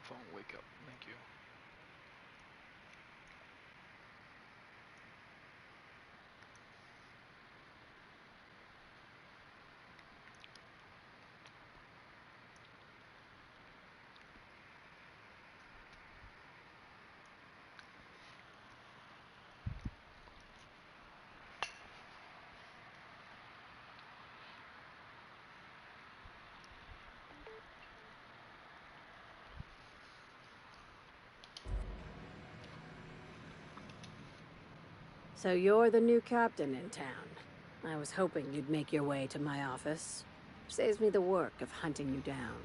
phone wake up. Thank you. So you're the new captain in town. I was hoping you'd make your way to my office. Saves me the work of hunting you down.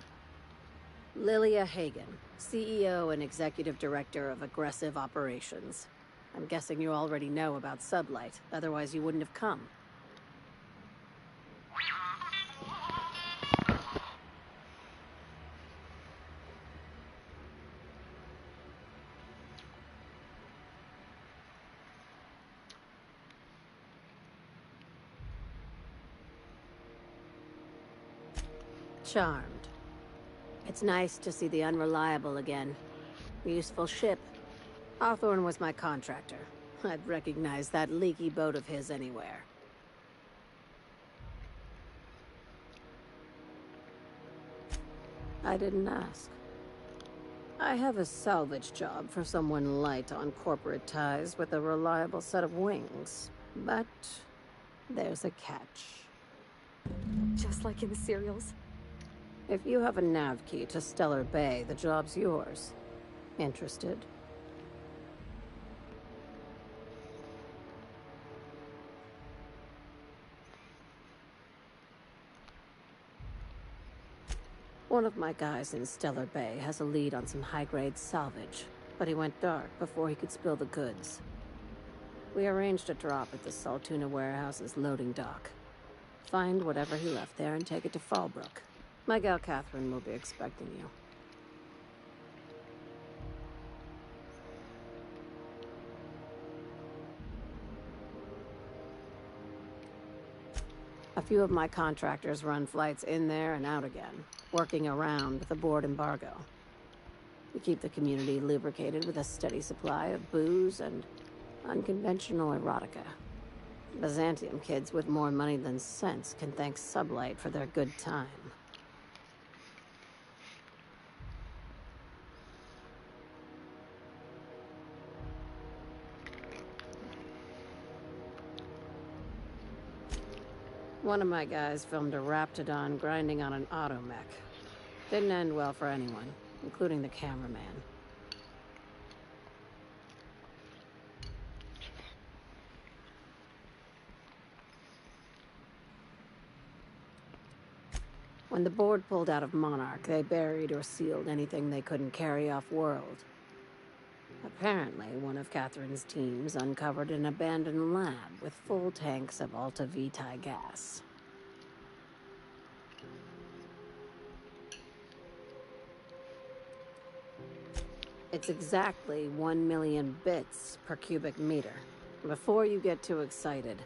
Lilia Hagen, CEO and Executive Director of Aggressive Operations. I'm guessing you already know about Sublight, otherwise you wouldn't have come. Charmed. It's nice to see the Unreliable again. Useful ship. Hawthorne was my contractor. I'd recognize that leaky boat of his anywhere. I didn't ask. I have a salvage job for someone light on corporate ties with a reliable set of wings. But there's a catch. Just like in the serials? If you have a nav key to Stellar Bay, the job's yours. Interested? One of my guys in Stellar Bay has a lead on some high-grade salvage, but he went dark before he could spill the goods. We arranged a drop at the Saltuna warehouse's loading dock. Find whatever he left there and take it to Fallbrook. My gal Catherine will be expecting you. A few of my contractors run flights in there and out again, working around the board embargo. We keep the community lubricated with a steady supply of booze and unconventional erotica. Byzantium kids with more money than sense can thank Sublight for their good time. One of my guys filmed a Raptidon grinding on an automech. Didn't end well for anyone, including the cameraman. When the board pulled out of Monarch, they buried or sealed anything they couldn't carry off-world. Apparently, one of Catherine's teams uncovered an abandoned lab with full tanks of Alta Vitae gas. It's exactly 1 million bits per cubic meter. Before you get too excited,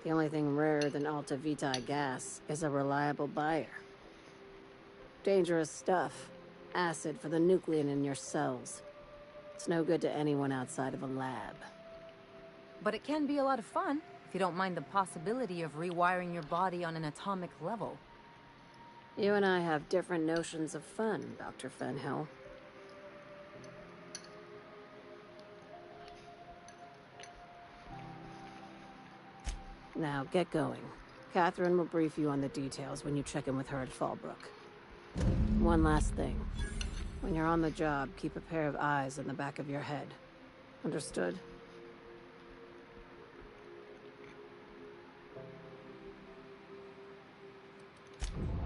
the only thing rarer than Alta Vitae gas is a reliable buyer. Dangerous stuff. Acid for the nuclein in your cells. It's no good to anyone outside of a lab. But it can be a lot of fun, if you don't mind the possibility of rewiring your body on an atomic level. You and I have different notions of fun, Dr. Fenhill. Now, get going. Catherine will brief you on the details when you check in with her at Fallbrook. One last thing. When you're on the job, keep a pair of eyes in the back of your head. Understood?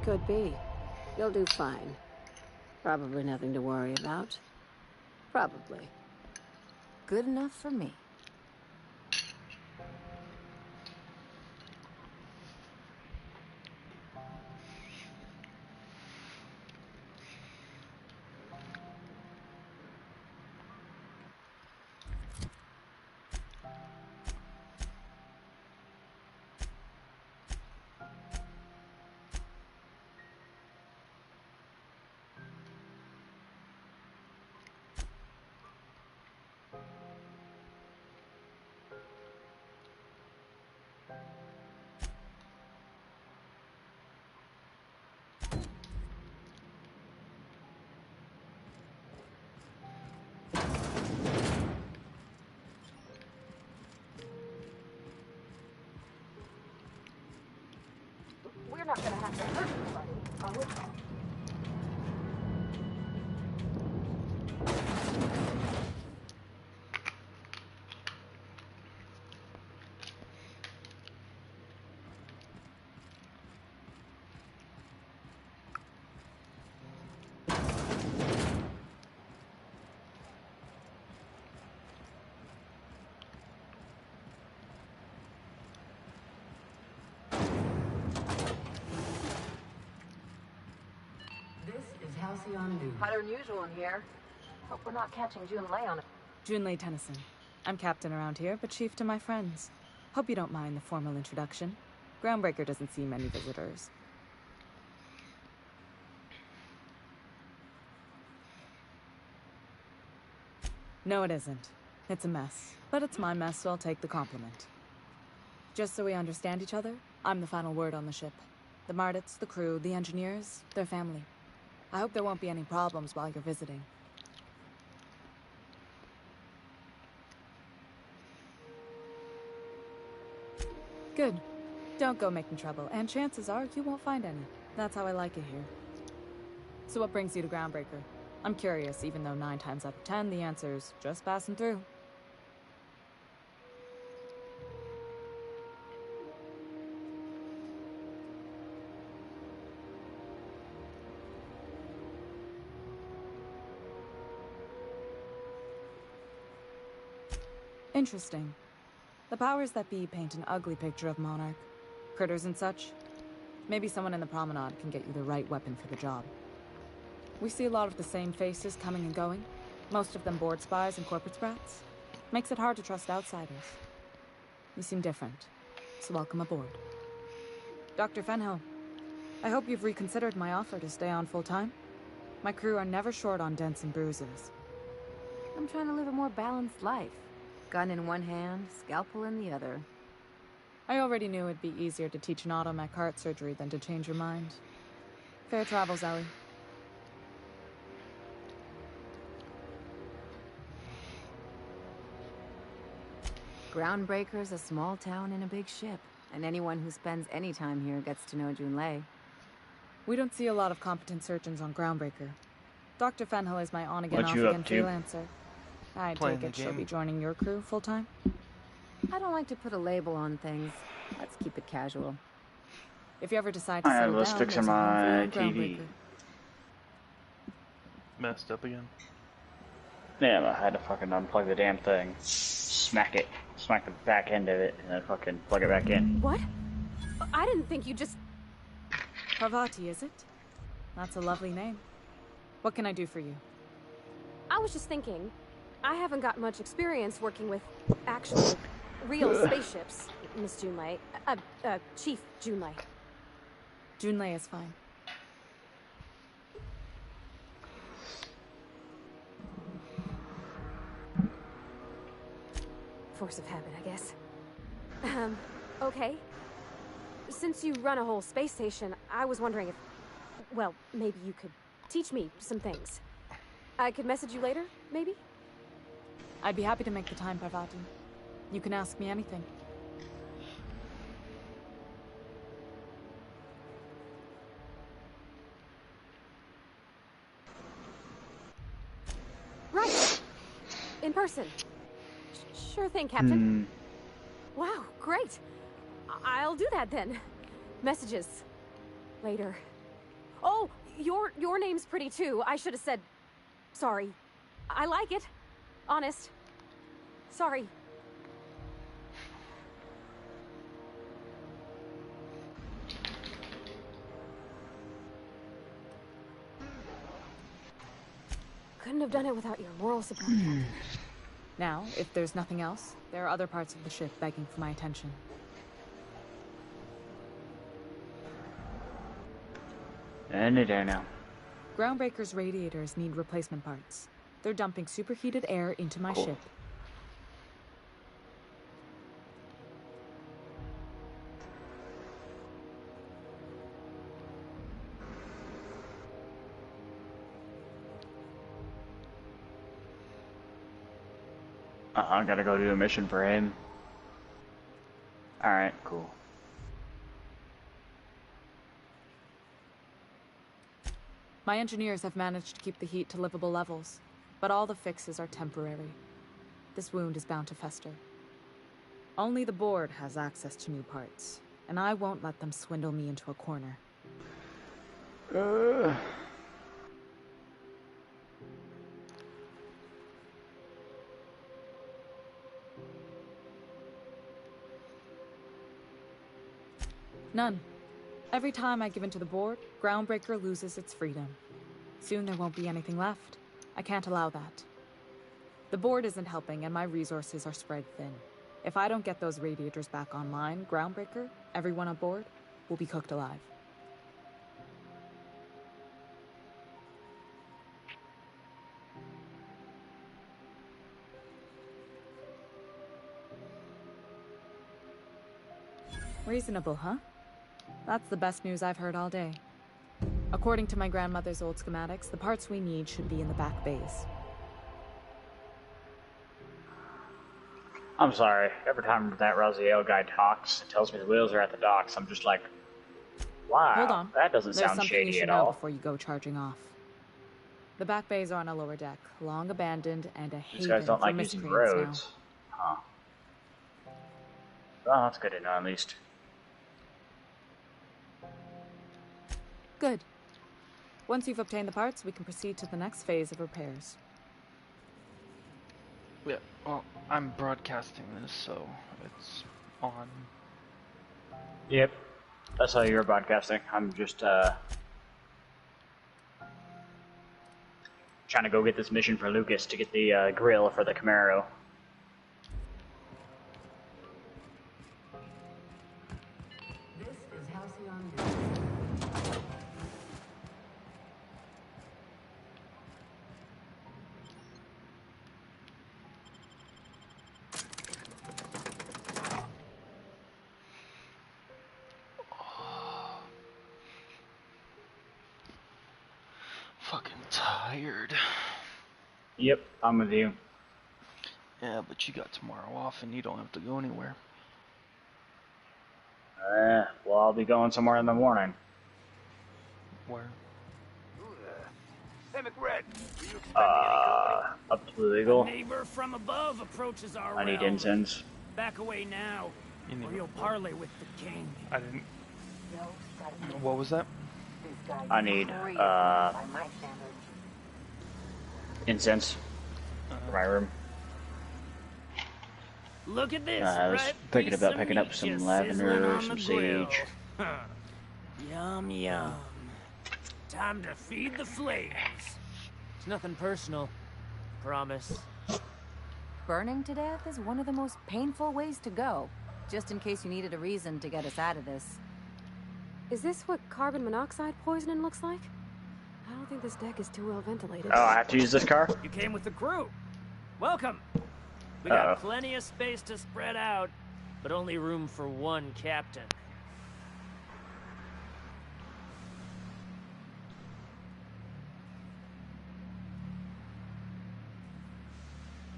Could be. You'll do fine. Probably nothing to worry about. Probably. Good enough for me. Halcyon News. Hotter than usual in here. Hope we're not catching Junlei on it. Junlei Tennyson. I'm captain around here, but chief to my friends. Hope you don't mind the formal introduction. Groundbreaker doesn't see many visitors. No, it isn't. It's a mess. But it's my mess, so I'll take the compliment. Just so we understand each other, I'm the final word on the ship. The Mardits, the crew, the engineers, their family. I hope there won't be any problems while you're visiting. Good. Don't go making trouble, and chances are you won't find any. That's how I like it here. So what brings you to Groundbreaker? I'm curious, even though 9 times out of 10 the answer's just passing through. Interesting. The powers that be paint an ugly picture of Monarch. Critters and such. Maybe someone in the promenade can get you the right weapon for the job. We see a lot of the same faces coming and going. Most of them board spies and corporate sprats. Makes it hard to trust outsiders. You seem different, so welcome aboard. Dr. Fenhill, I hope you've reconsidered my offer to stay on full-time. My crew are never short on dents and bruises. I'm trying to live a more balanced life. Gun in one hand, scalpel in the other. I already knew it'd be easier to teach an automech heart surgery than to change your mind. Fair travels, Ellie. Groundbreaker's a small town in a big ship, and anyone who spends any time here gets to know Junlei. We don't see a lot of competent surgeons on Groundbreaker. Dr. Fenhill is my on-again, What you off-again up to? freelancer. I Playing take the it she'll game. be joining your crew full-time? I don't like to put a label on things. Let's keep it casual. If you ever decide to I have settle those down, sticks in there's a home for you my on TV. Groundbreaker. Messed up again. Yeah, I had to fucking unplug the damn thing. Smack the back end of it, and then fucking plug it back in. What? I didn't think you just... Parvati, is it? That's a lovely name. What can I do for you? I was just thinking, I haven't got much experience working with actual, real spaceships, Miss Junlei. Chief Junlei. Junlei is fine. Force of habit, I guess. Okay. Since you run a whole space station, I was wondering if... Well, maybe you could teach me some things. I could message you later, maybe? I'd be happy to make the time, Parvati. You can ask me anything. Right. In person. Sure thing, Captain. Wow, great. I'll do that then. Messages. Later. Oh, your name's pretty too. I should have said... Sorry. I like it. Honest. Sorry. Couldn't have done it without your moral support, Captain. Now, if there's nothing else, there are other parts of the ship begging for my attention. Any day now. Groundbreaker's radiators need replacement parts. They're dumping superheated air into my Cool. ship. I gotta go do a mission for him. Alright, cool. My engineers have managed to keep the heat to livable levels, but all the fixes are temporary. This wound is bound to fester. Only the board has access to new parts, and I won't let them swindle me into a corner. None. Every time I give in to the board, Groundbreaker loses its freedom. Soon there won't be anything left. I can't allow that. The board isn't helping, and my resources are spread thin. If I don't get those radiators back online, Groundbreaker, everyone aboard, will be cooked alive. Reasonable, huh? That's the best news I've heard all day. According to my grandmother's old schematics, the parts we need should be in the back bays. I'm sorry. Every time that Raziel guy talks and tells me the wheels are at the docks, I'm just like, wow, Hold on. that doesn't There's sound something shady you should at know all. before you go charging off. The back bays are on a lower deck, long abandoned and a These haven guys don't for like using miscreants now. roads. Huh. Well, that's good to know at least. Good. Once you've obtained the parts, we can proceed to the next phase of repairs. Yeah, well, I'm broadcasting this, so it's on. Yep. That's how you're broadcasting. I'm just, trying to go get this mission for Lucas to get the, grill for the Camaro. This is Halcyon. Fucking tired. Yep, I'm with you. Yeah, but you got tomorrow off and you don't have to go anywhere. Well, I'll be going somewhere in the morning. Where? Hey, McRed, were you expecting any company? Up to the Eagle. A neighbor from above approaches our I need realm. incense. Back away now, You need- or you'll parley with the king. I didn't. What was that? I need, incense for my room. Look at this. I was right thinking piece about of picking up meat some just lavender, sizzling on some the grill. sage. Huh. Yum, yum. Time to feed the flames. It's nothing personal. Promise. Burning to death is one of the most painful ways to go, just in case you needed a reason to get us out of this. Is this what carbon monoxide poisoning looks like? I don't think this deck is too well ventilated. Oh, I have to use this car? You came with the crew. Welcome. We got Uh-oh. plenty of space to spread out, but only room for one captain.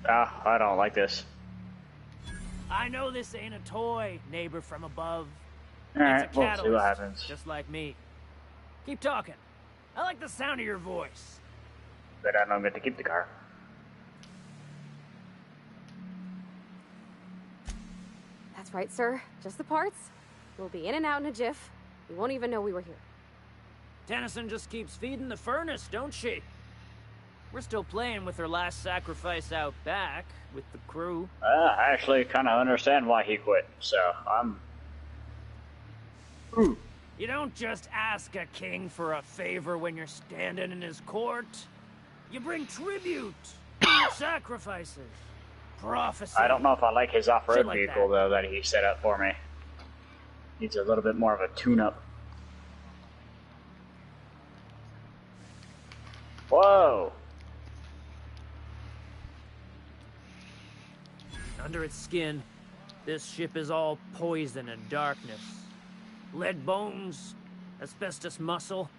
Ah, I don't like this. I know this ain't a toy, neighbor from above. Alright, It's a we'll catalyst, see what happens. just like me. Keep talking. I like the sound of your voice. But I don't get to keep the car. That's right, sir. Just the parts. We'll be in and out in a jiff. We won't even know we were here. Tennyson just keeps feeding the furnace, don't she? We're still playing with her last sacrifice out back, with the crew. I actually kind of understand why he quit, so I'm... Ooh. You don't just ask a king for a favor when you're standing in his court. You bring tribute, sacrifices, prophecy. I don't know if I like his off-road Shit like vehicle, that. though, that he set up for me. Needs a little bit more of a tune-up. Whoa! Under its skin, this ship is all poison and darkness. Lead bones, asbestos muscle.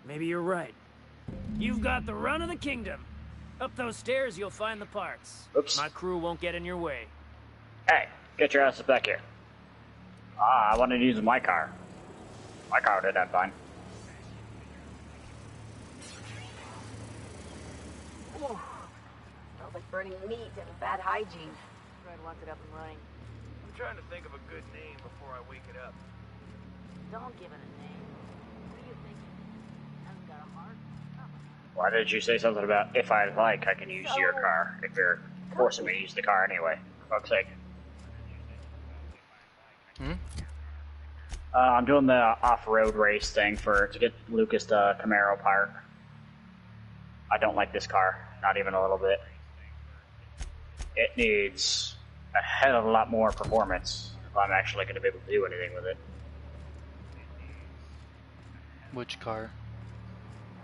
Maybe you're right. You've got the run of the kingdom. Up those stairs, you'll find the parts. Oops. My crew won't get in your way. Hey, get your asses back here. Ah, I wanted to use my car. My car did that fine. Smells like burning meat and bad hygiene. Fred wants it up and running. I'm trying to think of a good name before I wake it up. Don't give it a name. What are you thinking? Hasn't got a heart? Why did you say something about if I like, I can use your car? If you're forcing me to use the car anyway, for fuck's sake. Hmm? I'm doing the off-road race thing to get Lucas the Camaro part. I don't like this car, not even a little bit. It needs a hell of a lot more performance if I'm actually going to be able to do anything with it. Which car?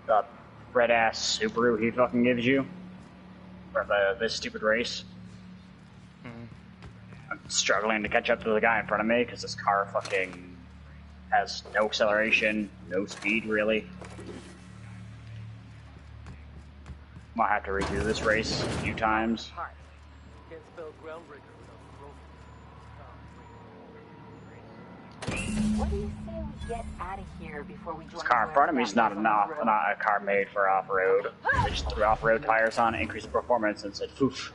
The red-ass Subaru he fucking gives you for this stupid race. I'm struggling to catch up to the guy in front of me because this car fucking has no acceleration, no speed really. Might have to redo this race a few times. What do you say we get out of here before we join? This car in front of me is not a car made for off-road. They just threw off-road tires on, increased the performance, and said, "Foof."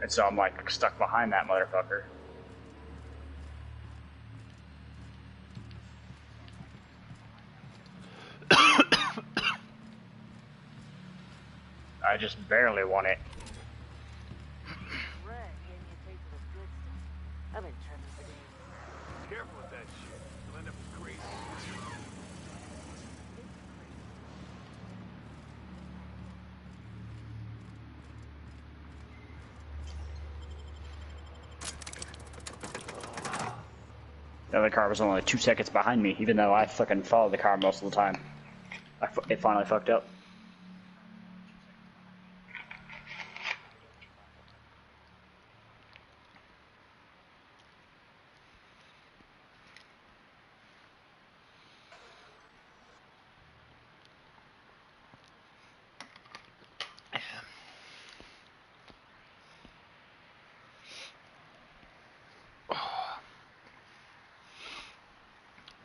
And so I'm like stuck behind that motherfucker. I just barely won it. Careful with that shit. You'll end up crazy. The other car was only 2 seconds behind me, even though I fucking followed the car most of the time. It finally fucked up.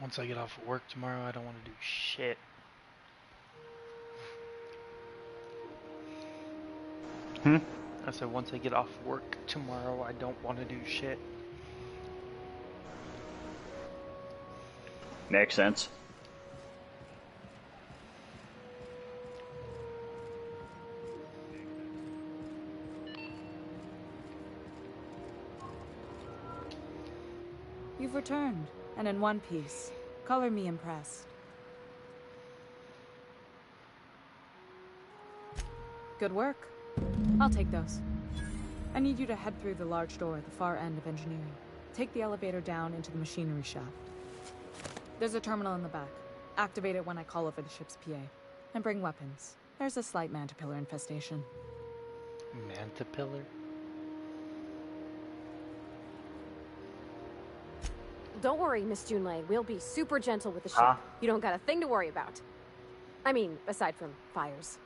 Once I get off of work tomorrow, I don't want to do shit. I said once I get off work tomorrow, I don't want to do shit. Makes sense. You've returned, and in one piece. Color me impressed. Good work. I'll take those. I need you to head through the large door at the far end of engineering. Take the elevator down into the machinery shaft. There's a terminal in the back. Activate it when I call over the ship's PA. And bring weapons. There's a slight mantipillar infestation. Mantipillar? Don't worry, Miss Junlei. We'll be super gentle with the ship. Huh? You don't got a thing to worry about. I mean, aside from fires.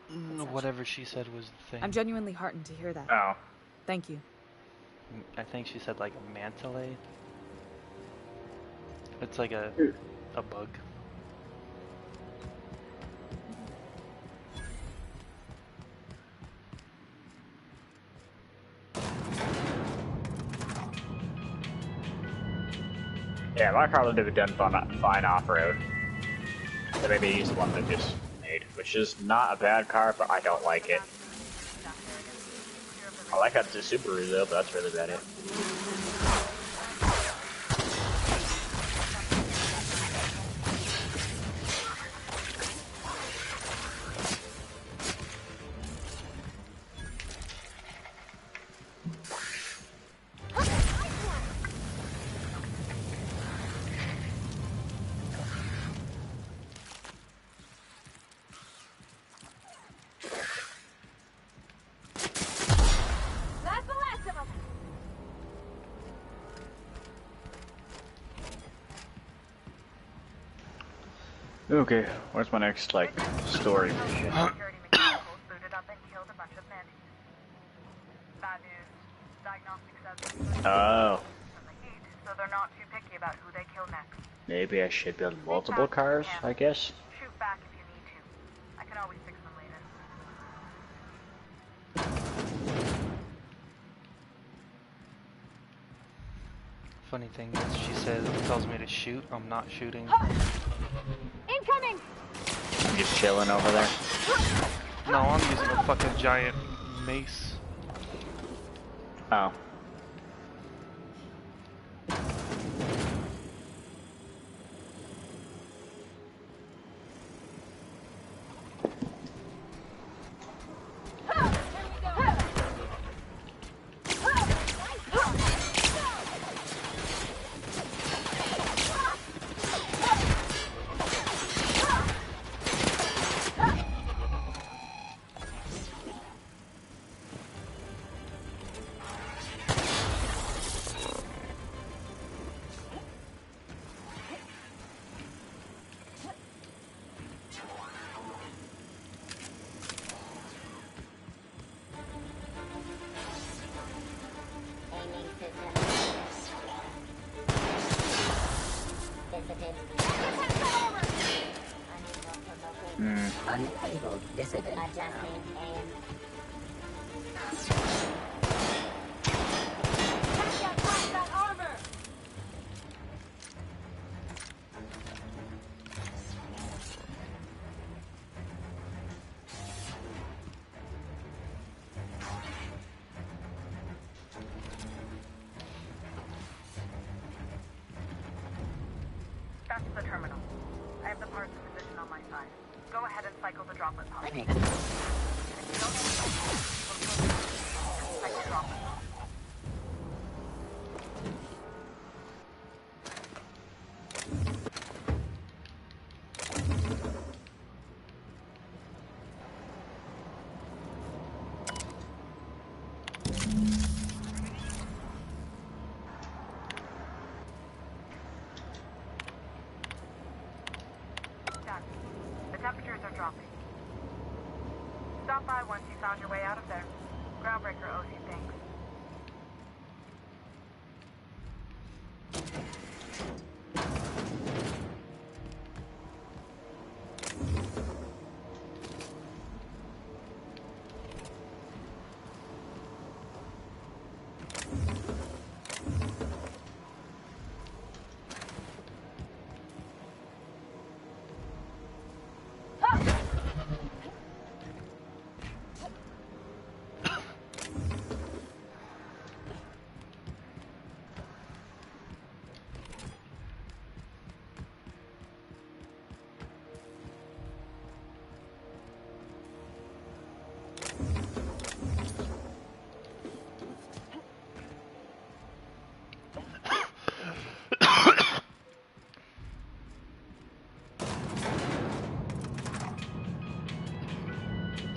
Whatever she said was the thing. I'm genuinely heartened to hear that. Oh. Thank you. I think she said like a mantile. It's like a bug. Yeah, my car would have done fine off-road. So maybe use the one that just made, which is not a bad car, but I don't like it. I like that it's a Subaru though, but that's really about it. Okay, where's my next, like, story? Oh. So they're not too picky about who they kill next. Maybe I should build multiple cars, I guess? Shoot back if you need to. I can always fix them later. Funny thing is, she tells me to shoot, I'm not shooting. Incoming! I'm just chilling over there. No, I'm using a fucking giant mace. Oh. Unable dissident down. That's the terminal. I have the parts in position on my side. Go ahead and cycle the droplet pod. Thanks. And if you don't cycle droplet pod. Done. The temperatures are dropping. Stop by once you found your way out of there. Groundbreaker owes you thanks.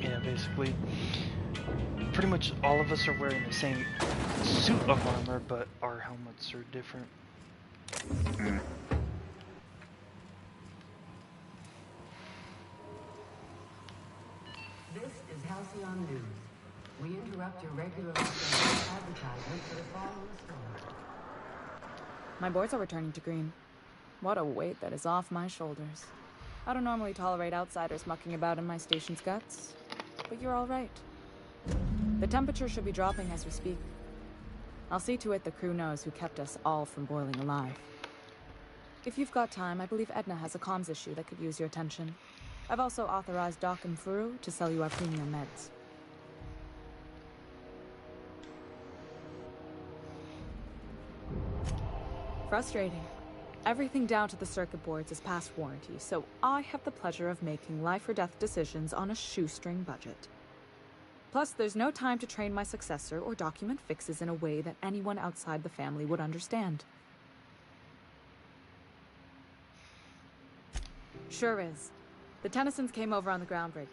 Yeah, basically, pretty much all of us are wearing the same suit of armor, but our helmets are different. This is Halcyon News. We interrupt your regular advertisement for the following story. My boards are returning to green. What a weight that is off my shoulders. I don't normally tolerate outsiders mucking about in my station's guts, but you're all right. The temperature should be dropping as we speak. I'll see to it the crew knows who kept us all from boiling alive. If you've got time, I believe Edna has a comms issue that could use your attention. I've also authorized Doc and Furu to sell you our premium meds. Frustrating. Everything down to the circuit boards is past warranty, so I have the pleasure of making life or death decisions on a shoestring budget. Plus, there's no time to train my successor or document fixes in a way that anyone outside the family would understand. Sure is. The Tennysons came over on the groundbreaker.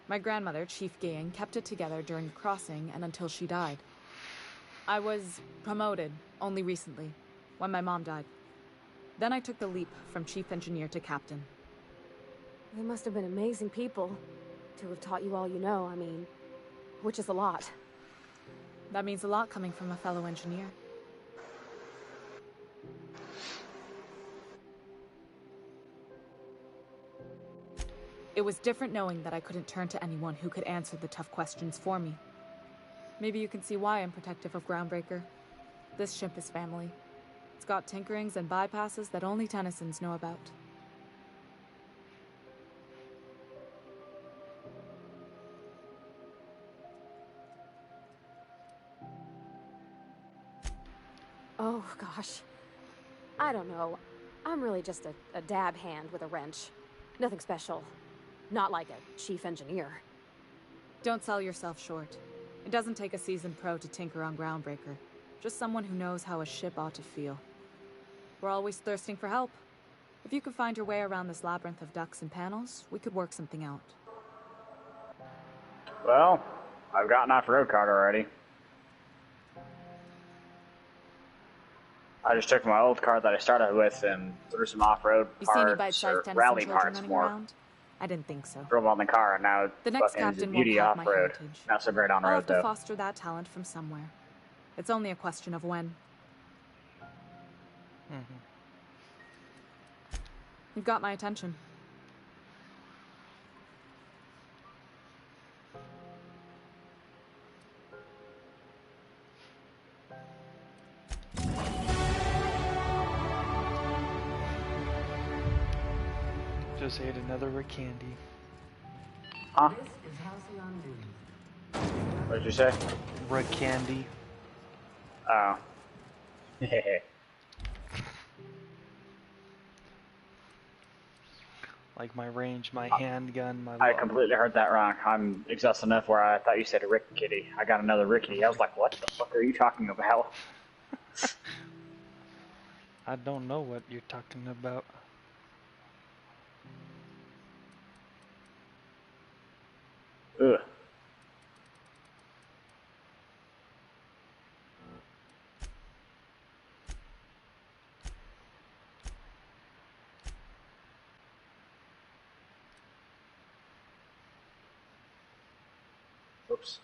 My grandmother, Chief Gayan, kept it together during the crossing and until she died. I was promoted only recently, when my mom died. Then I took the leap from chief engineer to captain. They must have been amazing people to have taught you all you know, I mean, which is a lot. That means a lot coming from a fellow engineer. It was different knowing that I couldn't turn to anyone who could answer the tough questions for me. Maybe you can see why I'm protective of Groundbreaker. This ship is family. It's got tinkerings and bypasses that only Tennysons know about. Oh, gosh. I don't know. I'm really just a dab hand with a wrench. Nothing special. Not like a chief engineer. Don't sell yourself short. It doesn't take a seasoned pro to tinker on Groundbreaker. Just someone who knows how a ship ought to feel. We're always thirsting for help. If you could find your way around this labyrinth of ducts and panels, we could work something out. Well, I've got an off-road card already. I just took my old car that I started with and threw some off-road You see any parts bite-sized or Tennyson rally children parts running more. around? I didn't think so. Drove on the car and now The next fucking is a captain won't beauty have my off-road. heritage. Not so great on I'll road have to though. foster that talent from somewhere. It's only a question of when. You've got my attention. Just ate another Rick candy. Huh? This is Halcyon News. What did you say? Rick candy. Oh. Like my range, my handgun, my... I completely heard that wrong. I'm exhausted enough where I thought you said a Rick Kitty. I got another Ricky. I was like, what the fuck are you talking about? I don't know what you're talking about. Ugh. Oops.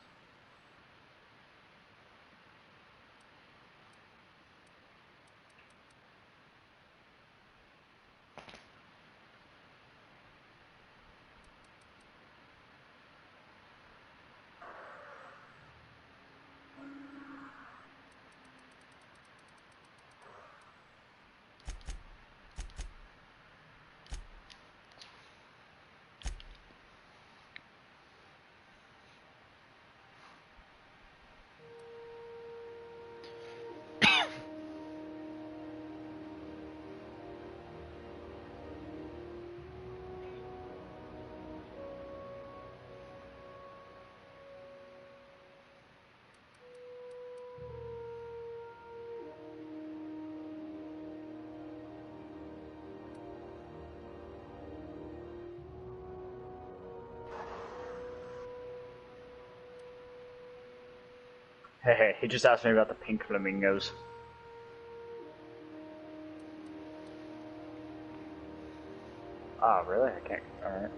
Hey, he just asked me about the pink flamingos. Oh, really? I can't. Alright.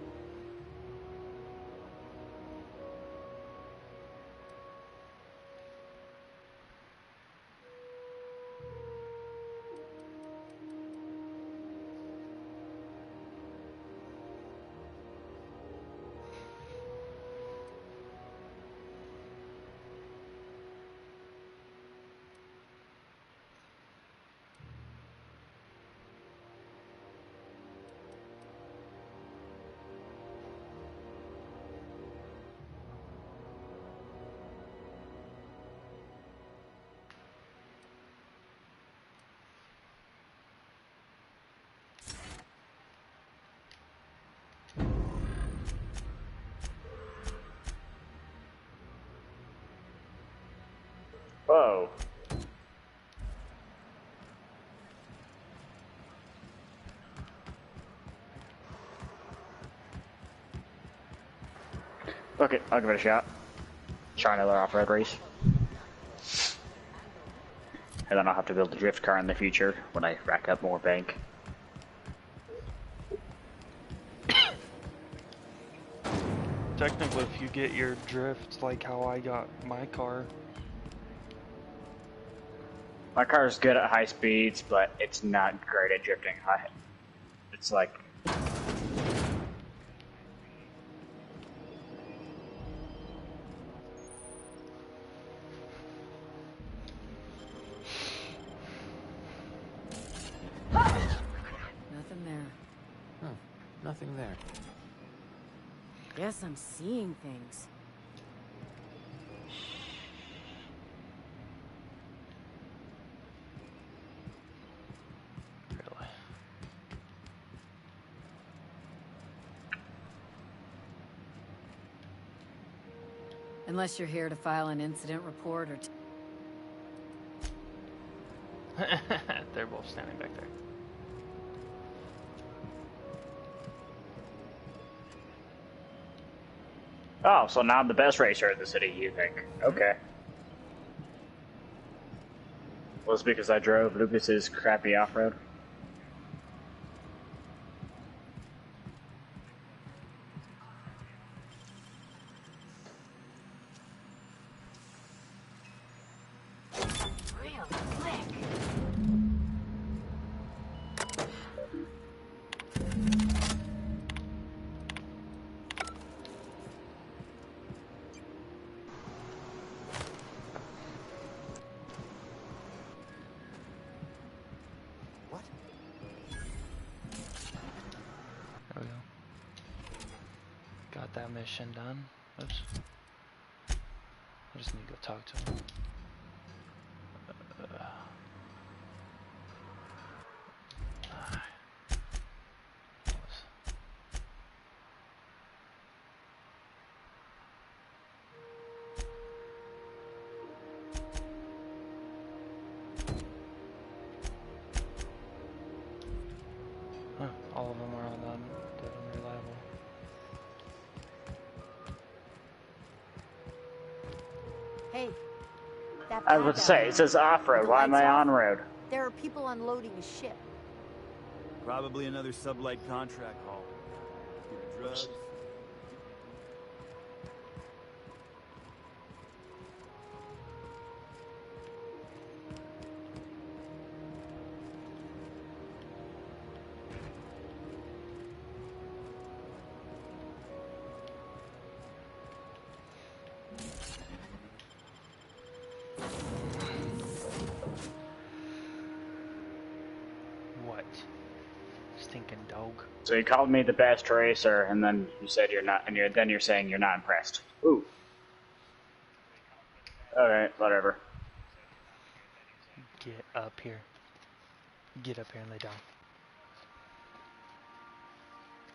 Whoa. Okay, I'll give it a shot. Try another off-road race. And then I'll have to build a drift car in the future when I rack up more bank. Technically, if you get your drift like how I got my car. My car is good at high speeds, but it's not great at drifting. It's like... Nothing there. Huh. Nothing there. Guess I'm seeing things. Unless you're here to file an incident report or... They're both standing back there. Oh, so now I'm the best racer in the city, you think? Okay. Well, it's because I drove Lucas's crappy off-road. Real slick. There we go. Got that mission done. Oops. I just need to go talk to him. Huh, all of them are on dead unreliable. Hey, that I was about to say, it says off-road. Why am I on-road? There are people unloading a ship. Probably another sublight contract haul. Drugs. What? Stinking dog. So you called me the best racer, and then you said you're not, and then you're saying you're not impressed. Ooh. Alright, whatever. Get up here. Get up here and lay down.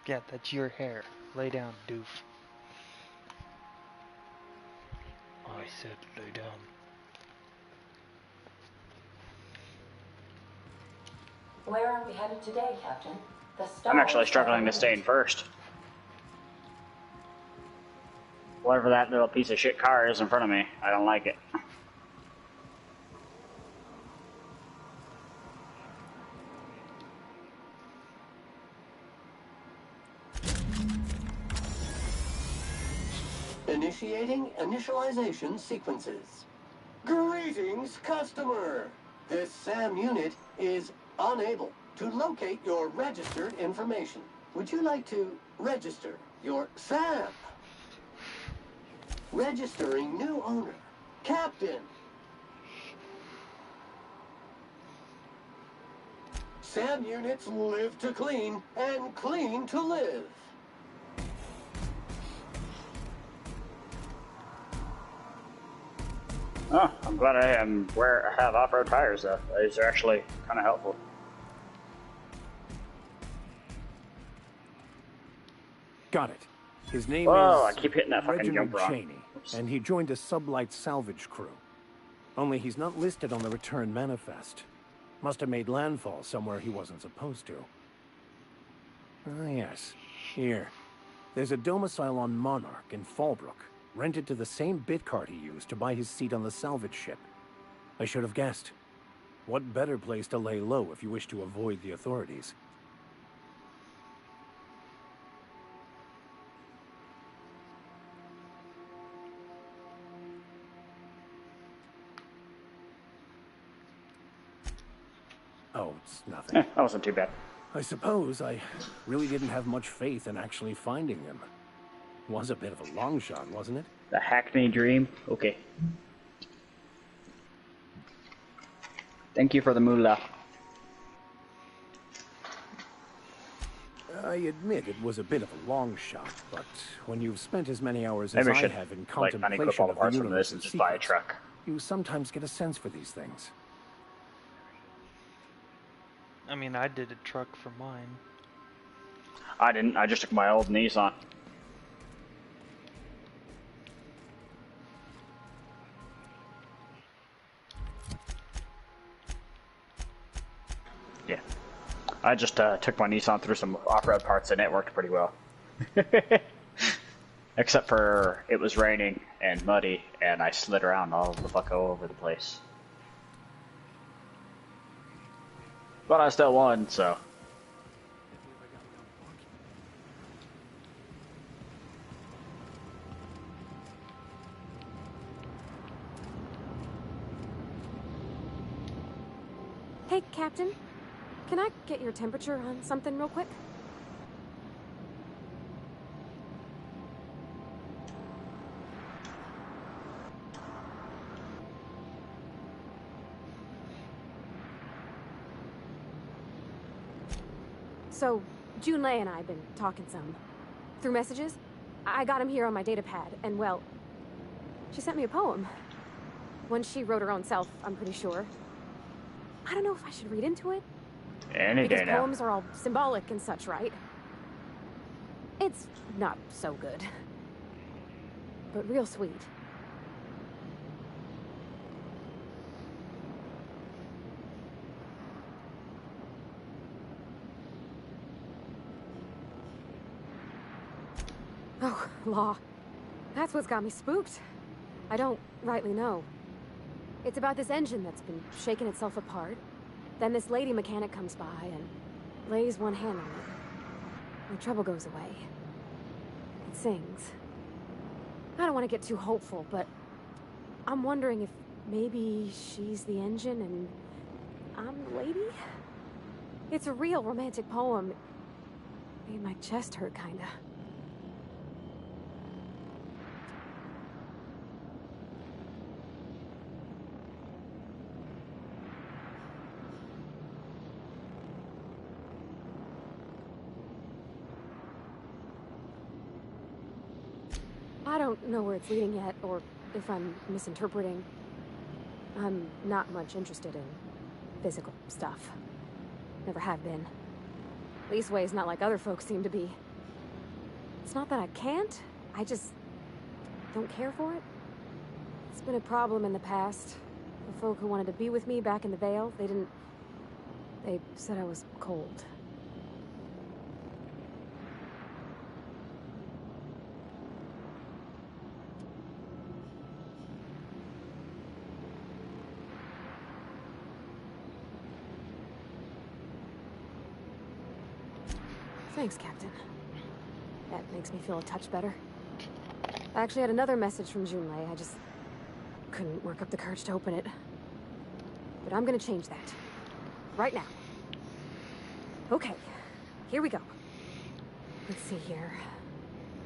Yeah, that's your hair. Lay down, doof. I said lay down. Where are we headed today, Captain? The I'm actually stars struggling to are stay in first. Whatever that little piece of shit car is in front of me, I don't like it. Initiating initialization sequences. Greetings, customer! This SAM unit is unable to locate your registered information. Would you like to register your SAM? Registering new owner. Captain. SAM units live to clean and clean to live. Oh, I'm glad I have off-road tires though. These are actually kind of helpful. Got it. His name Whoa, is I keep hitting that fucking Reginald jump wrong. Cheney, and he joined a sublight salvage crew. Only he's not listed on the return manifest. Must have made landfall somewhere he wasn't supposed to. Ah, yes. Here. There's a domicile on Monarch in Fallbrook, rented to the same bit card he used to buy his seat on the salvage ship. I should have guessed. What better place to lay low if you wish to avoid the authorities? Oh, it's nothing. That wasn't too bad. I suppose I really didn't have much faith in actually finding him. Was a bit of a long shot, wasn't it? The Hackney Dream? Okay. Thank you for the moolah. I admit it was a bit of a long shot, but when you've spent as many hours Maybe as I I should, have in like, unequip contemplation all the of parts the from this and universe's just buy a secrets, truck. you sometimes get a sense for these things. I mean, I did a truck for mine. I didn't. I just took my old Nissan. Yeah. I just took my Nissan through some off-road parts and it worked pretty well. Except for it was raining and muddy and I slid around all the fuck over the place. But I still won, so. Hey, Captain. Can I get your temperature on something real quick? So, Junlei and I have been talking some. Through messages. I got him here on my data pad, and well, she sent me a poem. One she wrote her own self, I'm pretty sure. I don't know if I should read into it. Any because day now. poems are all symbolic and such, right? It's not so good. But real sweet. Oh, law. That's what's got me spooked. I don't rightly know. It's about this engine that's been shaking itself apart. Then this lady mechanic comes by and lays one hand on it. The trouble goes away. It sings. I don't want to get too hopeful, but I'm wondering if maybe she's the engine and I'm the lady? It's a real romantic poem. Made my chest hurt, kinda. I don't know where it's leading yet, or if I'm misinterpreting. I'm not much interested in physical stuff. Never have been. Leastway's not like other folks seem to be. It's not that I can't, I just don't care for it. It's been a problem in the past. The folk who wanted to be with me back in the Vale, they said I was cold. Thanks, Captain. That makes me feel a touch better. I actually had another message from Junlei. I just couldn't work up the courage to open it. But I'm gonna change that. Right now. Okay, here we go. Let's see here.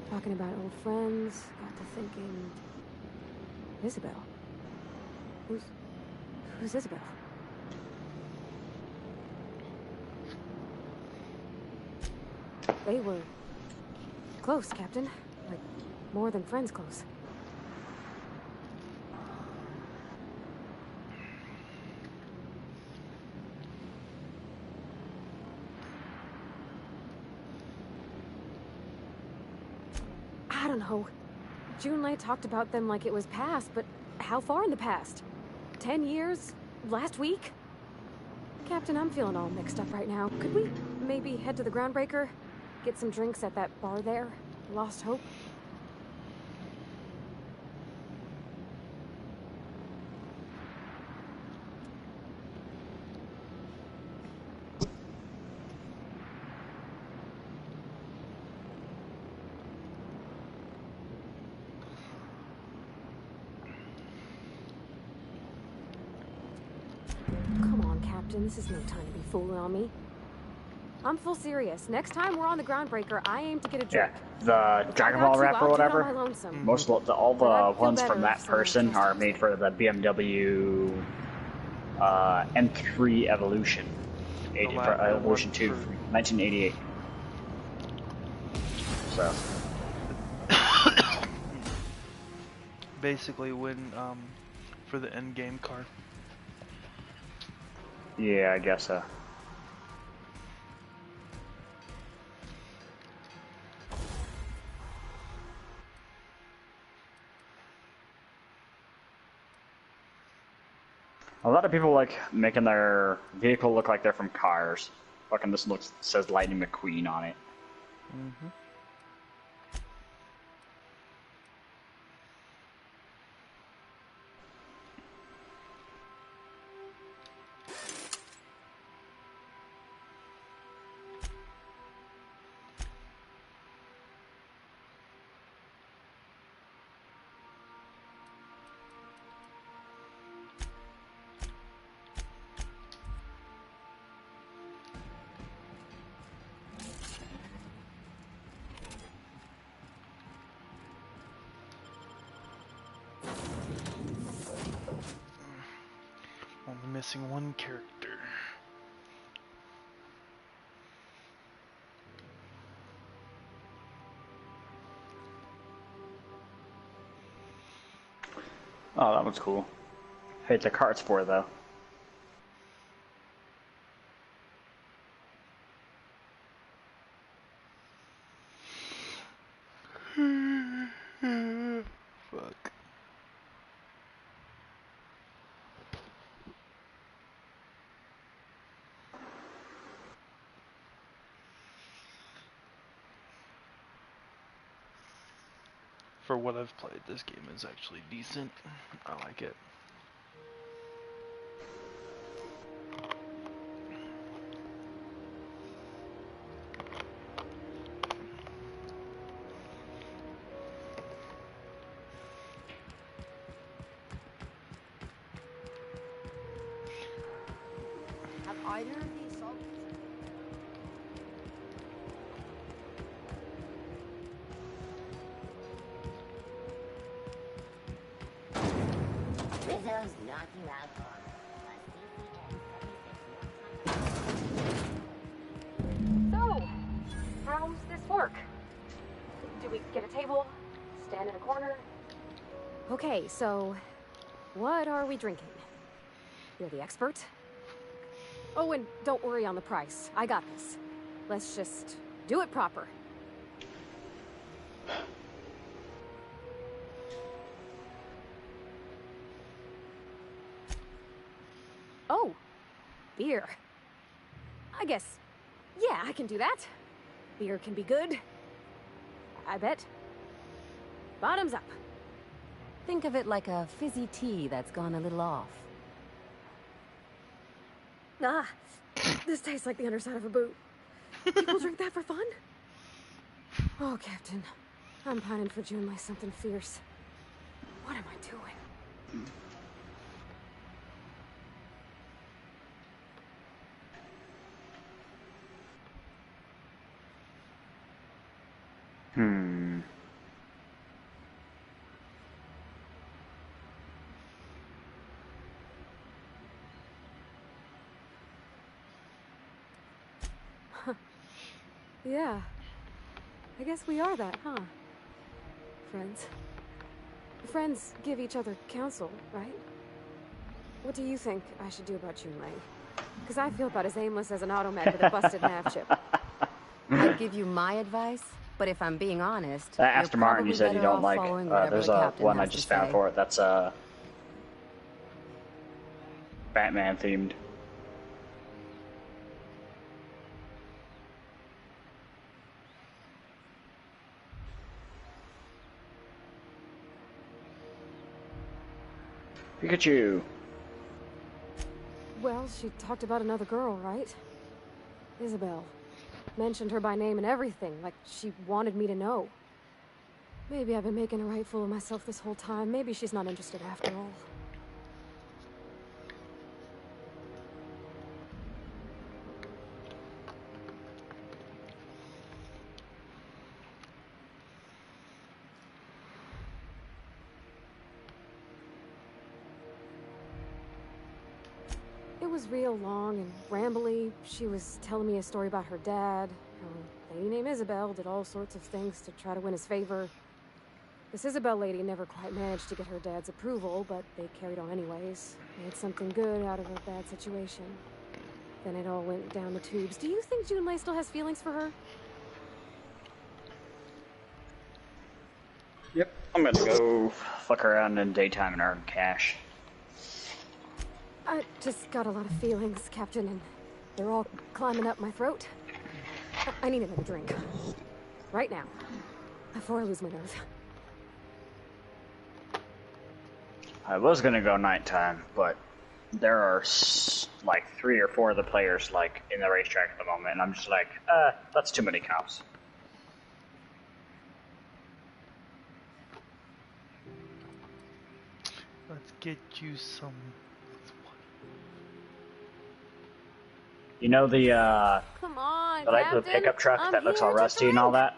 Talking about old friends, got to thinking... Isabel. Who's Isabel? They were close, Captain. Like, more than friends close. I don't know. Junlei talked about them like it was past, but how far in the past? 10 years? Last week? Captain, I'm feeling all mixed up right now. Could we maybe head to the Groundbreaker? Get some drinks at that bar there? Lost Hope? Come on, Captain. This is no time to be fooling on me. I'm full serious. Next time we're on the Groundbreaker, I aim to get a drink. Yeah, the Dragon Ball rep or whatever. Most of all the ones from that person are made for the BMW M3 Evolution, Evolution 2, 1988. So basically, win for the end game car. Yeah, I guess so. A lot of people like making their vehicle look like they're from Cars. Fucking this says Lightning McQueen on it. Mm-hmm. Only missing one character. Oh, that one's cool. Hate the carts for though. Fuck. For what I've played, this game is actually decent. I like it. Have either of these solved? Rizzo's knock you out on So, how's this work? Do we get a table? Stand in a corner? Okay, so what are we drinking? You're the expert. Oh, and don't worry on the price. I got this. Let's just do it proper. Oh, beer. I guess, yeah, I can do that. Beer can be good. I bet. Bottoms up. Think of it like a fizzy tea that's gone a little off. Ah, this tastes like the underside of a boot. People drink that for fun? Oh, Captain. I'm pining for June like something fierce. What am I doing? Yeah. I guess we are that, huh? Friends. Friends give each other counsel, right? What do you think I should do about Junlei? Because I feel about as aimless as an automat with a busted nav chip. I'd give you my advice, but if I'm being honest, That Aston Martin you said you don't like. There's one I just found for it that's Batman themed. Pikachu. Well, she talked about another girl, right? Isabel. Mentioned her by name and everything, like she wanted me to know. Maybe I've been making a right fool of myself this whole time. Maybe she's not interested after all. It was real long and rambly. She was telling me a story about her dad, how a lady named Isabel did all sorts of things to try to win his favor. This Isabel lady never quite managed to get her dad's approval, but they carried on anyways. Made something good out of a bad situation. Then it all went down the tubes. Do you think Junlei still has feelings for her? Yep. I'm gonna go fuck around in daytime and earn cash. I just got a lot of feelings, Captain, and they're all climbing up my throat. I need another drink. Right now. Before I lose my nerve. I was gonna go nighttime, but there are like 3 or 4 of the players like in the racetrack at the moment, and I'm just like, that's too many cops. Let's get you some. You know the Come on, the Captain. pickup truck I'm that looks all here to rusty and all drink.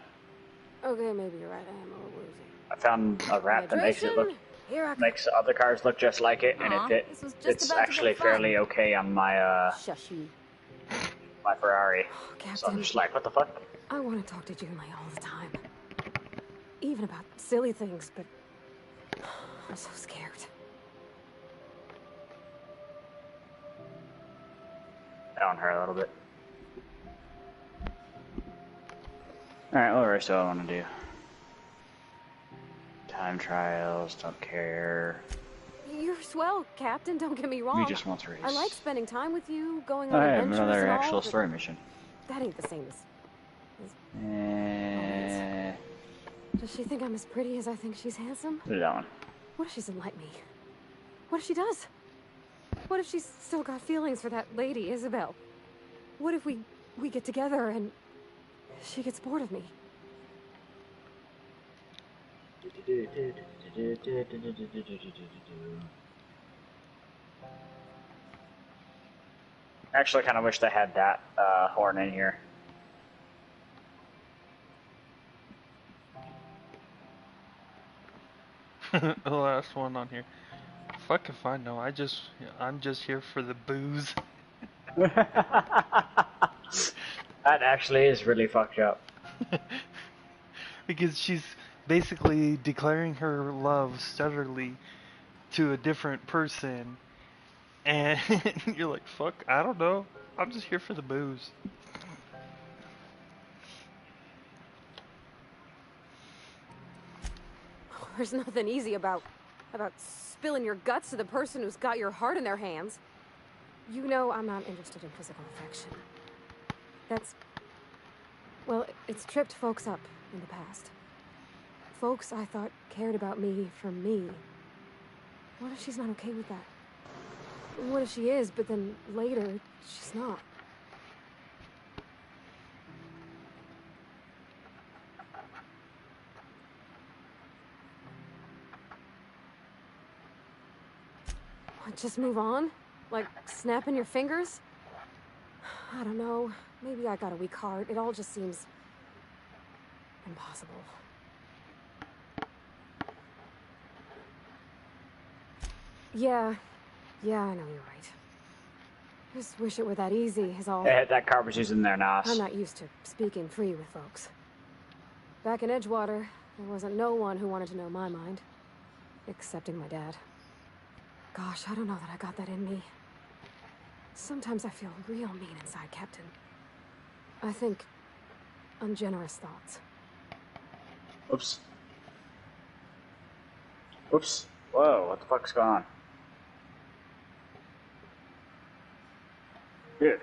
that? Okay, maybe you're right. I am a little woozy. I found a wrap that makes it look Here I come. makes other cars look just like it, and This was just it's about to actually get fun. fairly okay on my Shush you. my Ferrari. Captain. So I'm just like, what the fuck? I want to talk to Junlei all the time. Even about silly things, but I'm so scared. Down her a little bit. Alright, what race do I want to do? Time trials, don't care. You're swell, Captain, don't get me wrong. You just want to race. I like spending time with you, going Oh, on I have adventures another and all, actual but story mission. that ain't the same as... Does she think I'm as pretty as I think she's handsome? Do that one. What if she doesn't like me? What if she does? What if she's still got feelings for that lady, Isabel? What if we get together and she gets bored of me? Actually, I kind of wish they had that horn in here. The last one on here. Fuck if I know. I'm just here for the booze. That actually is really fucked up. Because she's basically declaring her love steadily to a different person, and you're like, fuck, I don't know. I'm just here for the booze. There's nothing easy about spilling your guts to the person who's got your heart in their hands. You know I'm not interested in physical affection. Well, it's tripped folks up in the past. Folks I thought cared about me for me. What if she's not okay with that? What if she is, but then later, she's not? What, just move on? Like, snapping your fingers? I don't know. Maybe I got a weak heart. It all just seems... impossible. Yeah, I know you're right. Just wish it were that easy, is all. Hey, that car was using their NOS. I'm not used to speaking free with folks. Back in Edgewater, there wasn't no one who wanted to know my mind. Excepting my dad. Gosh, I don't know that I got that in me. Sometimes I feel real mean inside, Captain. I think ungenerous thoughts. Oops. Oops. Whoa, what the fuck's going on? Dude.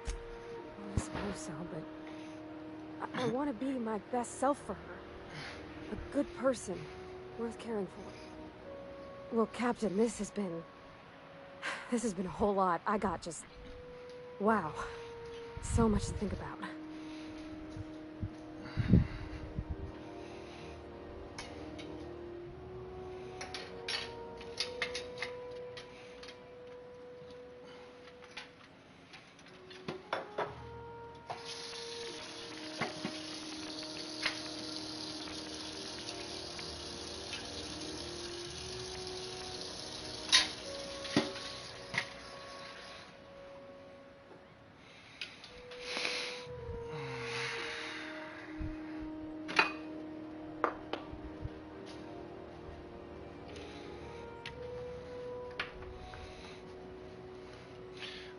I suppose so, but I want to be my best self for her. A good person, worth caring for. Well, Captain, this has been a whole lot. I got just... wow. So much to think about.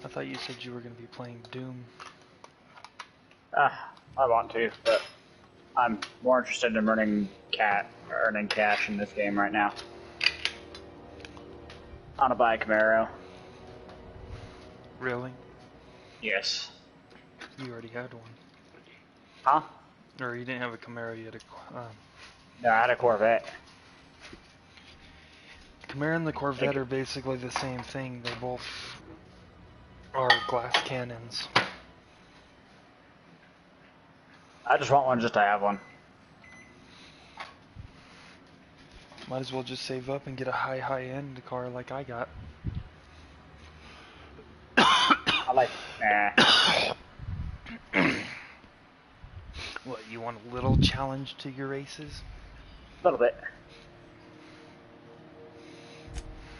I thought you said you were going to be playing Doom. I want to, but I'm more interested in earning cash in this game right now. I want to buy a Camaro. Really? Yes. You already had one. Huh? Or you didn't have a Camaro, you had a... No, I had a Corvette. Camaro and the Corvette are basically the same thing. They both are glass cannons. I just want one just to have one. Might as well just save up and get a high-end car like I got. I like... What, you want a little challenge to your races? A little bit.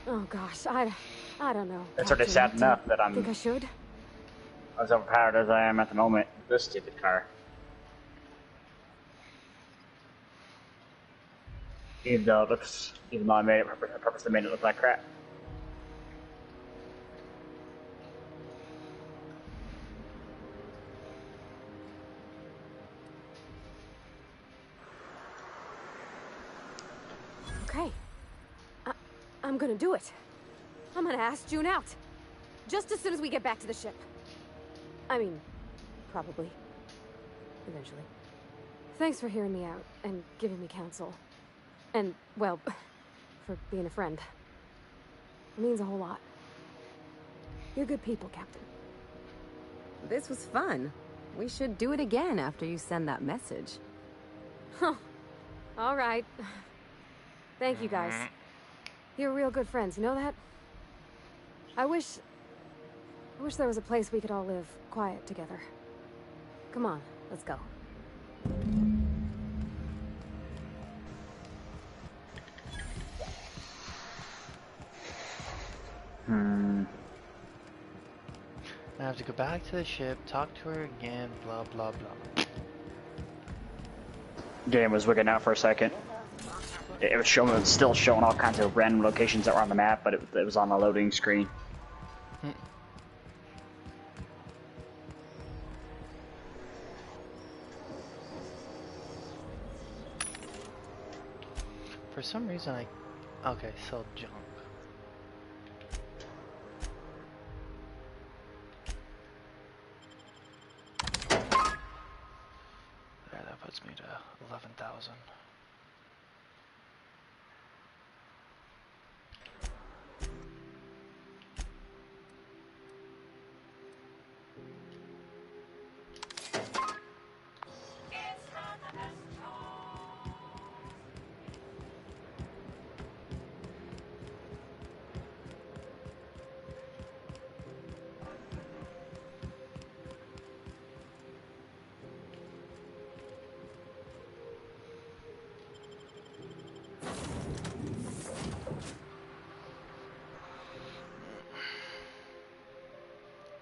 Oh gosh, I don't know. It's already sad enough that I'm... Think I should? As overpowered as I am at the moment with this stupid car. Even though I made it, I purposely made it look like crap. Okay. I'm gonna do it. I'm gonna ask June out. Just as soon as we get back to the ship. I mean, probably. Eventually. Thanks for hearing me out and giving me counsel. And, well, for being a friend. It means a whole lot. You're good people, Captain. This was fun. We should do it again after you send that message. Huh. All right. Thank you, guys. You're real good friends, you know that? I wish there was a place we could all live quiet together. Come on, let's go. I have to go back to the ship, talk to her again, blah blah blah. Game was wigging out for a second. It was showing, still showing all kinds of random locations that were on the map, but it was on the loading screen. For some reason okay, sell junk. Yeah, that puts me to 11,000.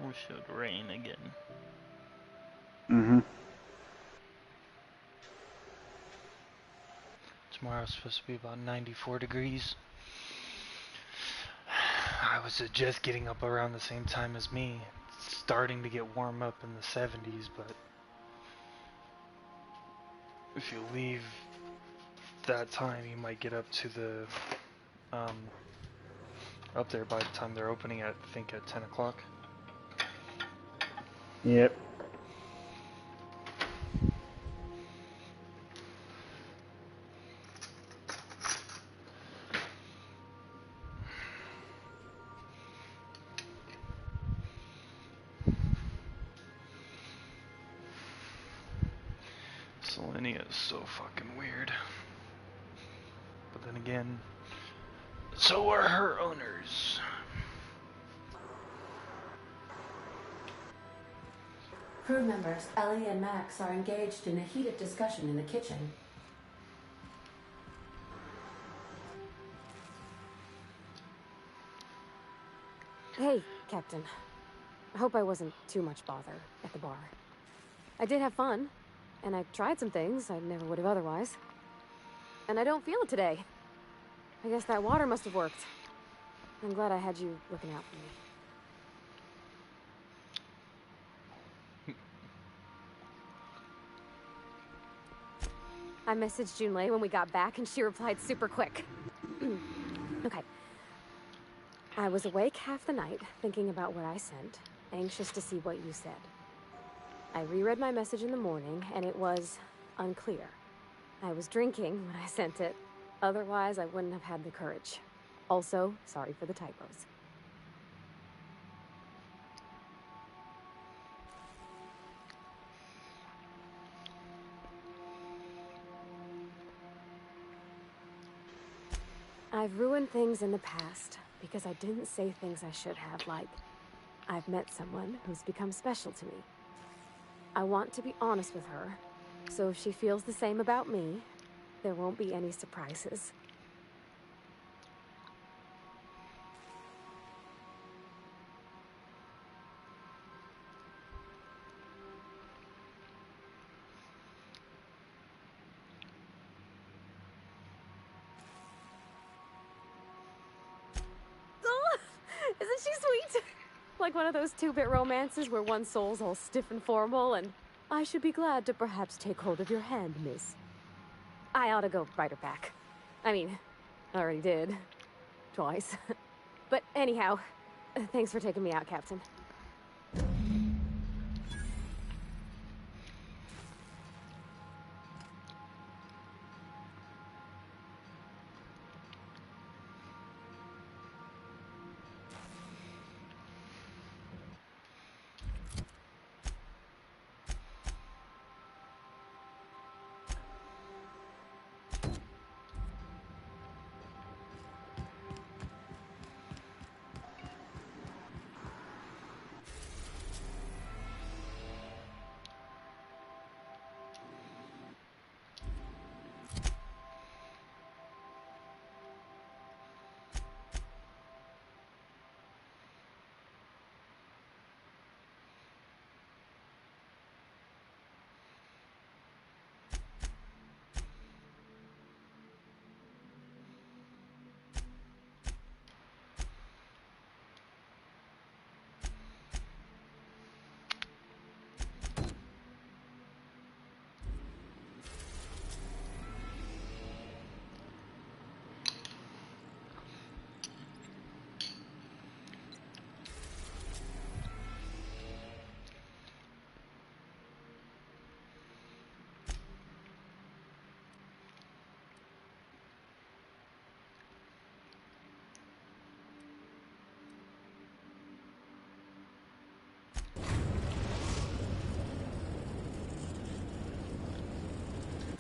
It should rain again. Tomorrow's supposed to be about 94 degrees. I was just getting up around the same time as me. It's starting to get warm up in the 70s, but if you leave that time, you might get up to the up there by the time they're opening at, I think, at 10 o'clock. Yep. Selenia is so fucking weird. But then again, so are her owners. Crew members Ellie and Max are engaged in a heated discussion in the kitchen. Hey, Captain. I hope I wasn't too much bother at the bar. I did have fun, and I tried some things I never would have otherwise. And I don't feel it today. I guess that water must have worked. I'm glad I had you looking out for me. I messaged Junlei when we got back, and she replied super quick. Okay. I was awake half the night, thinking about what I sent, anxious to see what you said. I reread my message in the morning, and it was unclear. I was drinking when I sent it. Otherwise, I wouldn't have had the courage. Also, sorry for the typos. I've ruined things in the past because I didn't say things I should have, like, I've met someone who's become special to me. I want to be honest with her, so if she feels the same about me, there won't be any surprises. Isn't she sweet? Like one of those two-bit romances where one soul's all stiff and formal and I should be glad to perhaps take hold of your hand, miss. I ought to go write her back. I mean, I already did. Twice. But anyhow, thanks for taking me out, Captain.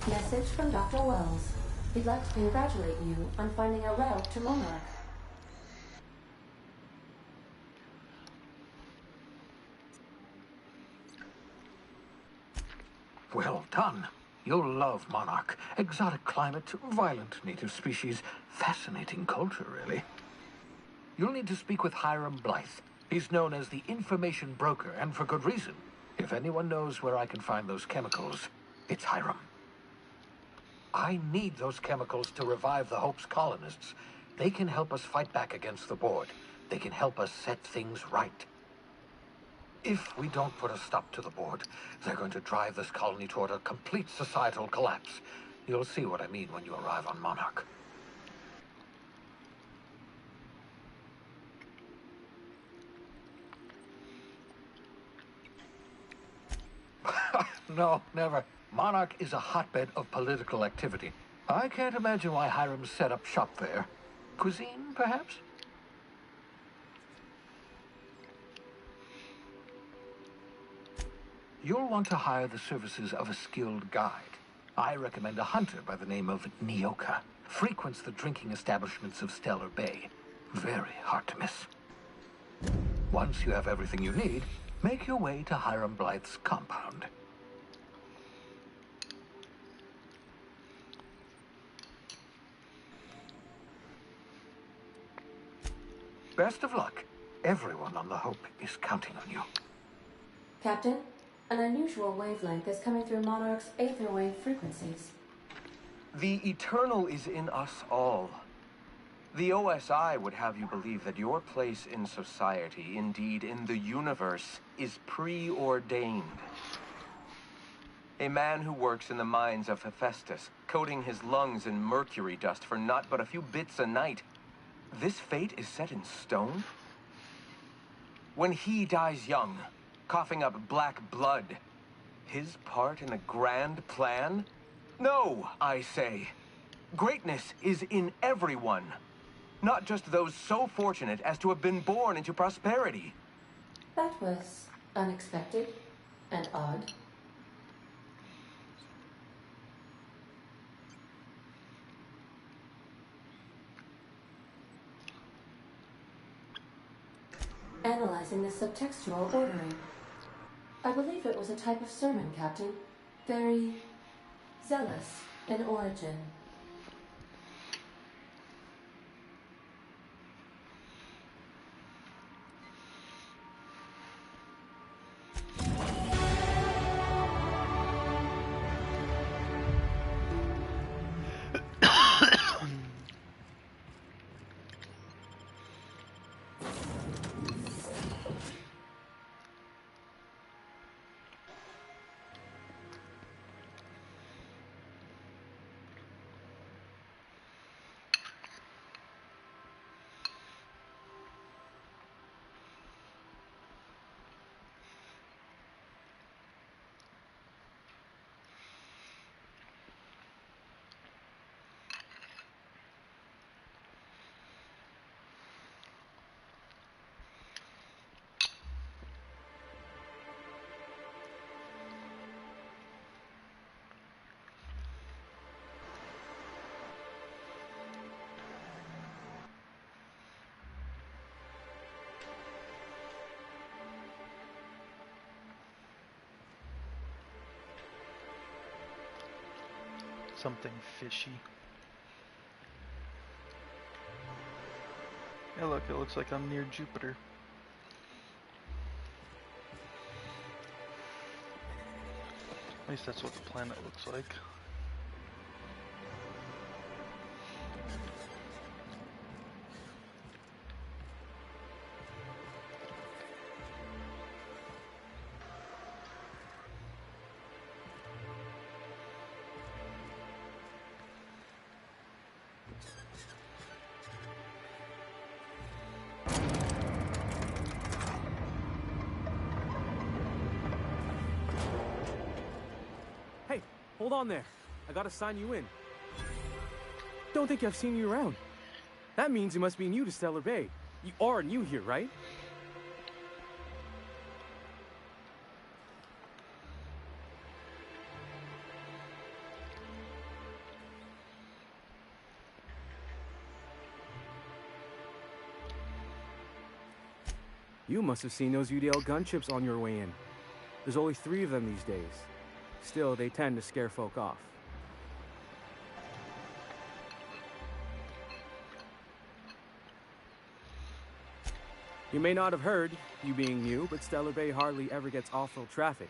Message from Dr. Wells. He'd like to congratulate you on finding a route to Monarch. Well done. You'll love Monarch. Exotic climate, violent native species, fascinating culture, really. You'll need to speak with Hiram Blythe. He's known as the information broker, and for good reason. If anyone knows where I can find those chemicals, it's Hiram. I need those chemicals to revive the Hope's colonists. They can help us fight back against the Board. They can help us set things right. If we don't put a stop to the Board, they're going to drive this colony toward a complete societal collapse. You'll see what I mean when you arrive on Monarch. No, never. Monarch is a hotbed of political activity. I can't imagine why Hiram set up shop there. Cuisine, perhaps? You'll want to hire the services of a skilled guide. I recommend a hunter by the name of Nyoka. Frequents the drinking establishments of Stellar Bay. Very hard to miss. Once you have everything you need, make your way to Hiram Blythe's compound. Best of luck. Everyone on the Hope is counting on you. Captain, an unusual wavelength is coming through Monarch's aether wave frequencies. The eternal is in us all. The OSI would have you believe that your place in society, indeed in the universe, is preordained. A man who works in the mines of Hephaestus, coating his lungs in mercury dust for not but a few bits a night. This fate is set in stone? When he dies young, coughing up black blood, his part in a grand plan? No, I say. Greatness is in everyone. Not just those so fortunate as to have been born into prosperity. That was unexpected and odd. Analyzing the subtextual ordering. I believe it was a type of sermon, Captain. Very zealous in origin. Something fishy. Hey look, it looks like I'm near Jupiter. At least that's what the planet looks like. Hey, hold on there. I gotta sign you in. Don't think I've seen you around. That means you must be new to Stellar Bay. You are new here, right? You must have seen those UDL gunships on your way in. There's only 3 of them these days. Still, they tend to scare folk off. You may not have heard, you being new, but Stellar Bay hardly ever gets off-road traffic,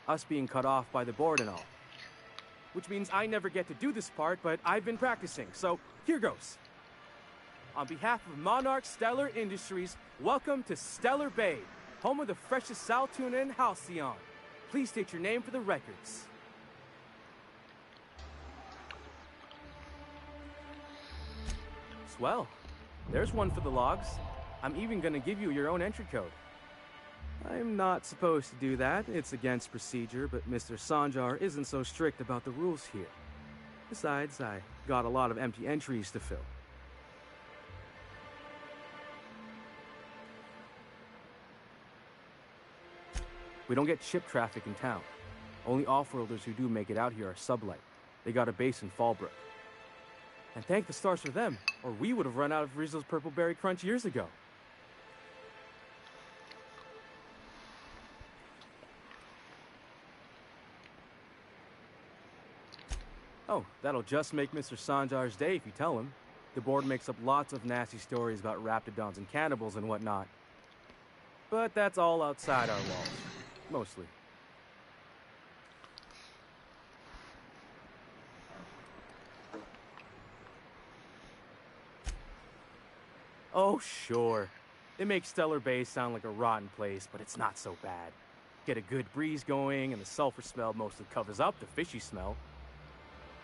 us being cut off by the board and all. Which means I never get to do this part, but I've been practicing, so here goes. On behalf of Monarch Stellar Industries, welcome to Stellar Bay, home of the freshest sal tuna in Halcyon. Please state your name for the records. Swell. There's one for the logs. I'm even gonna give you your own entry code. I'm not supposed to do that. It's against procedure, but Mr. Sanjar isn't so strict about the rules here. Besides, I got a lot of empty entries to fill. We don't get ship traffic in town. Only off-worlders who do make it out here are sublight. They got a base in Fallbrook. And thank the stars for them, or we would have run out of Rizzo's Purple Berry Crunch years ago. Oh, that'll just make Mr. Sanjar's day if you tell him. The board makes up lots of nasty stories about raptidons and cannibals and whatnot. But that's all outside our walls. Mostly. Oh, sure. It makes Stellar Bay sound like a rotten place, but it's not so bad. Get a good breeze going, and the sulfur smell mostly covers up the fishy smell.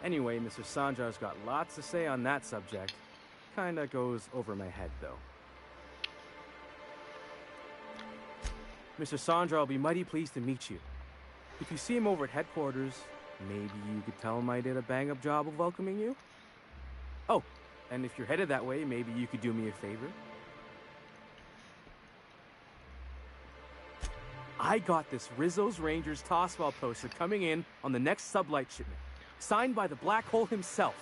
Anyway, Mr. Sanjar's got lots to say on that subject. Kinda goes over my head, though. Mr. Sandra will be mighty pleased to meet you. If you see him over at headquarters, maybe you could tell him I did a bang-up job of welcoming you? Oh, and if you're headed that way, maybe you could do me a favor? I got this Rizzo's Rangers Tosswell poster coming in on the next sublight shipment, signed by the Black Hole himself.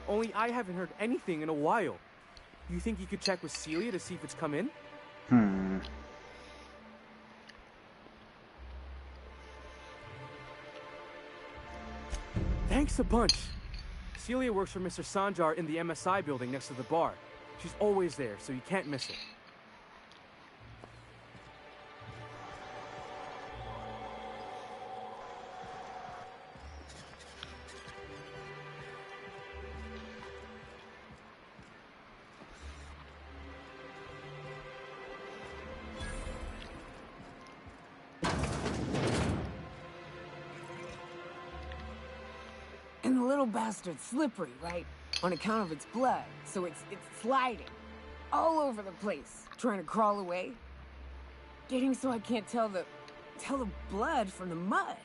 Only I haven't heard anything in a while. You think you could check with Celia to see if it's come in? Thanks a bunch. Celia works for Mr. Sanjar in the MSI building next to the bar. She's always there, so you can't miss her. And the little bastard's slippery, right? On account of its blood, so it's sliding. All over the place, trying to crawl away. Getting so I can't tell the blood from the mud.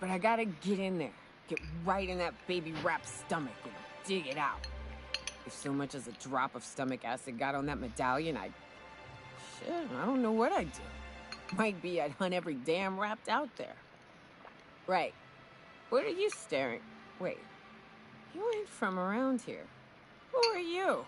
But I gotta get in there. Get right in that baby rap's stomach and dig it out. If so much as a drop of stomach acid got on that medallion, I don't know what I'd do. Might be I'd hunt every damn wrapped out there. Right. What are you staring? Wait. You ain't from around here. Who are you?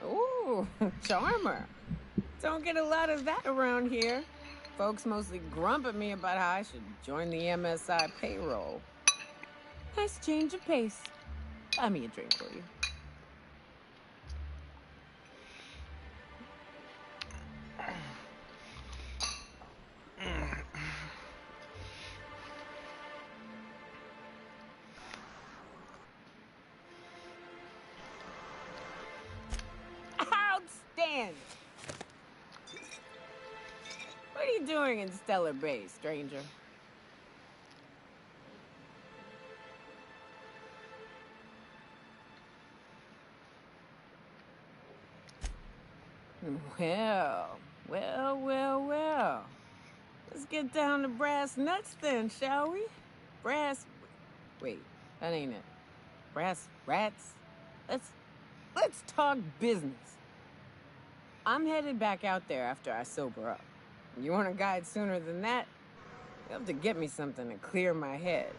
Ooh, charmer. Don't get a lot of that around here. Folks mostly grump at me about how I should join the MSI payroll. Nice change of pace. Buy me a drink, will you? Outstanding! What are you doing in Stellar Bay, stranger? Well. Let's get down to brass nuts then, shall we? Wait, that ain't it. Brass rats? Let's talk business. I'm headed back out there after I sober up. You want a guide sooner than that? You'll have to get me something to clear my head.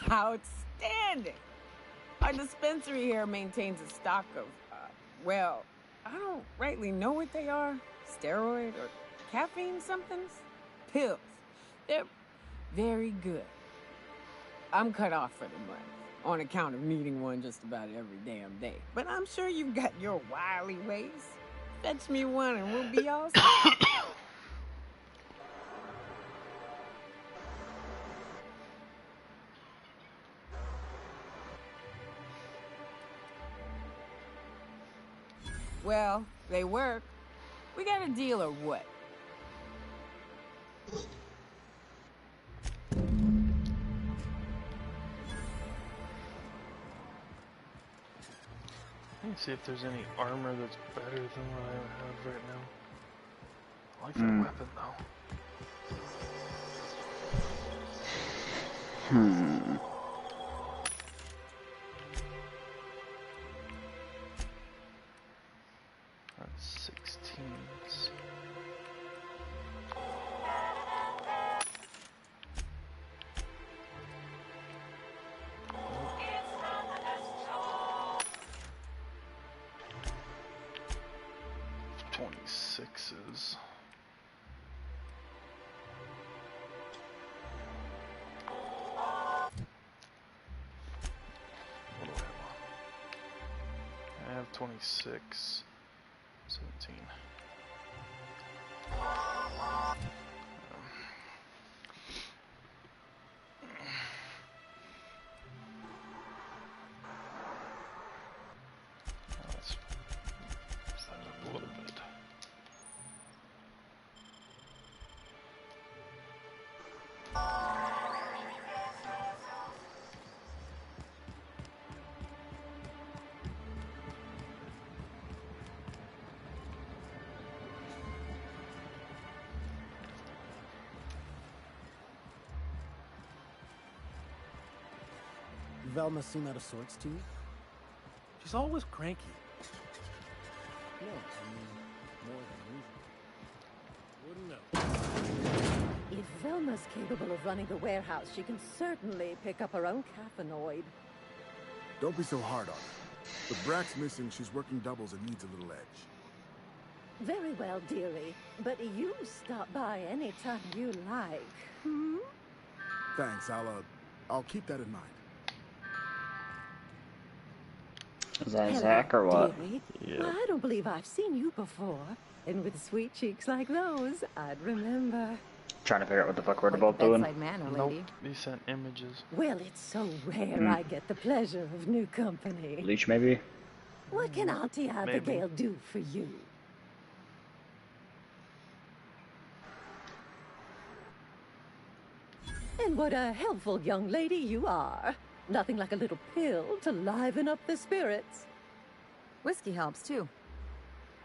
Outstanding! Our dispensary here maintains a stock of, I don't rightly know what they are. Steroid or caffeine somethings? Pills. They're very good. I'm cut off for the month, on account of needing one just about every damn day. But I'm sure you've got your wily ways. Fetch me one and we'll be all set. Well, they work. We got a deal or what? Let me see if there's any armor that's better than what I have right now. I like that weapon though. That's 16s. Sixes. What do I have 26, 17. Velma seem out of sorts to you? She's always cranky. No, I mean, more than usual. Wouldn't know. If Velma's capable of running the warehouse, she can certainly pick up her own caffeinoid. Don't be so hard on her. With Brack's missing, she's working doubles and needs a little edge. Very well, dearie. But you stop by anytime you like. Hmm? Thanks, I'll keep that in mind. Is that Hello, Zach or what? dearie. Yeah. I don't believe I've seen you before. And with sweet cheeks like those, I'd remember. Trying to figure out what the fuck we're Like both the doing. bedside manner, Nope. lady. He sent images. Well, it's so rare I get the pleasure of new company. Leech, maybe? What can Auntie Abigail do for you? And what a helpful young lady you are. Nothing like a little pill to liven up the spirits. Whiskey helps, too.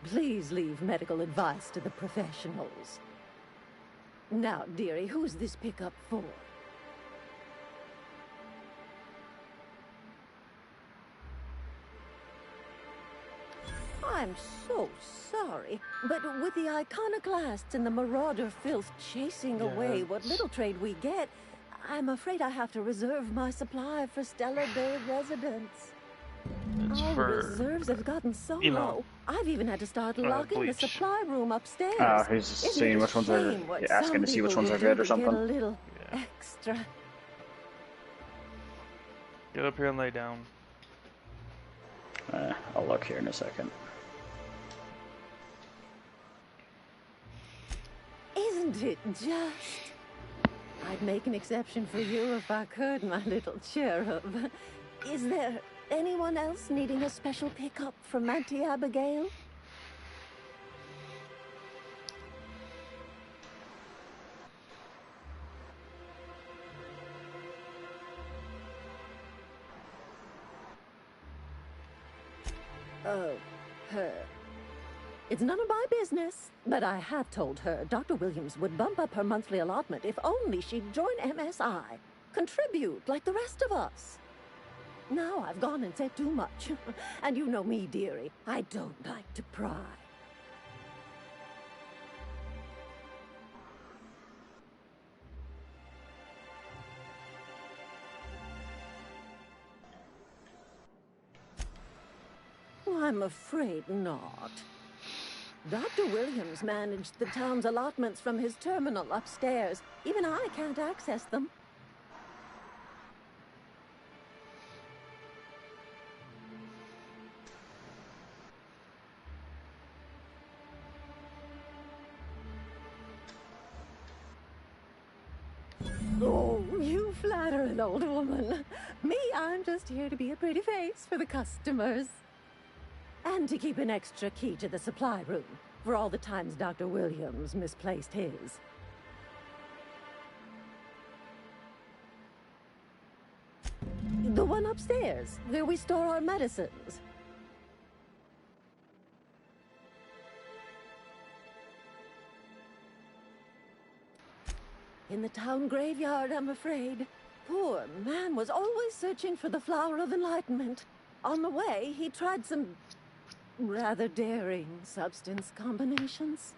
Please leave medical advice to the professionals. Now, dearie, who's this pickup for? I'm so sorry, but with the iconoclasts and the marauder filth chasing away what little trade we get, I'm afraid I have to reserve my supply for Stellar Bay residents. Our reserves have gotten so low. I've even had to start locking the supply room upstairs. Oh, he's just seeing which ones are asking to see which ones are good or something. Get a little extra. Get up here and lay down. I'll look here in a second. Isn't it just? I'd make an exception for you if I could, my little cherub. Is there anyone else needing a special pickup from Auntie Abigail? Oh, her. It's none of my business, but I have told her Dr. Williams would bump up her monthly allotment if only she'd join MSI. Contribute like the rest of us. Now I've gone and said too much. And you know me, dearie. I don't like to pry. I'm afraid not. Dr. Williams managed the town's allotments from his terminal upstairs. Even I can't access them. Oh, you flatter an old woman. Me, I'm just here to be a pretty face for the customers. And to keep an extra key to the supply room, for all the times Dr. Williams misplaced his. The one upstairs, where we store our medicines. In the town graveyard, I'm afraid. Poor man was always searching for the flower of enlightenment. On the way, he tried some rather daring substance combinations.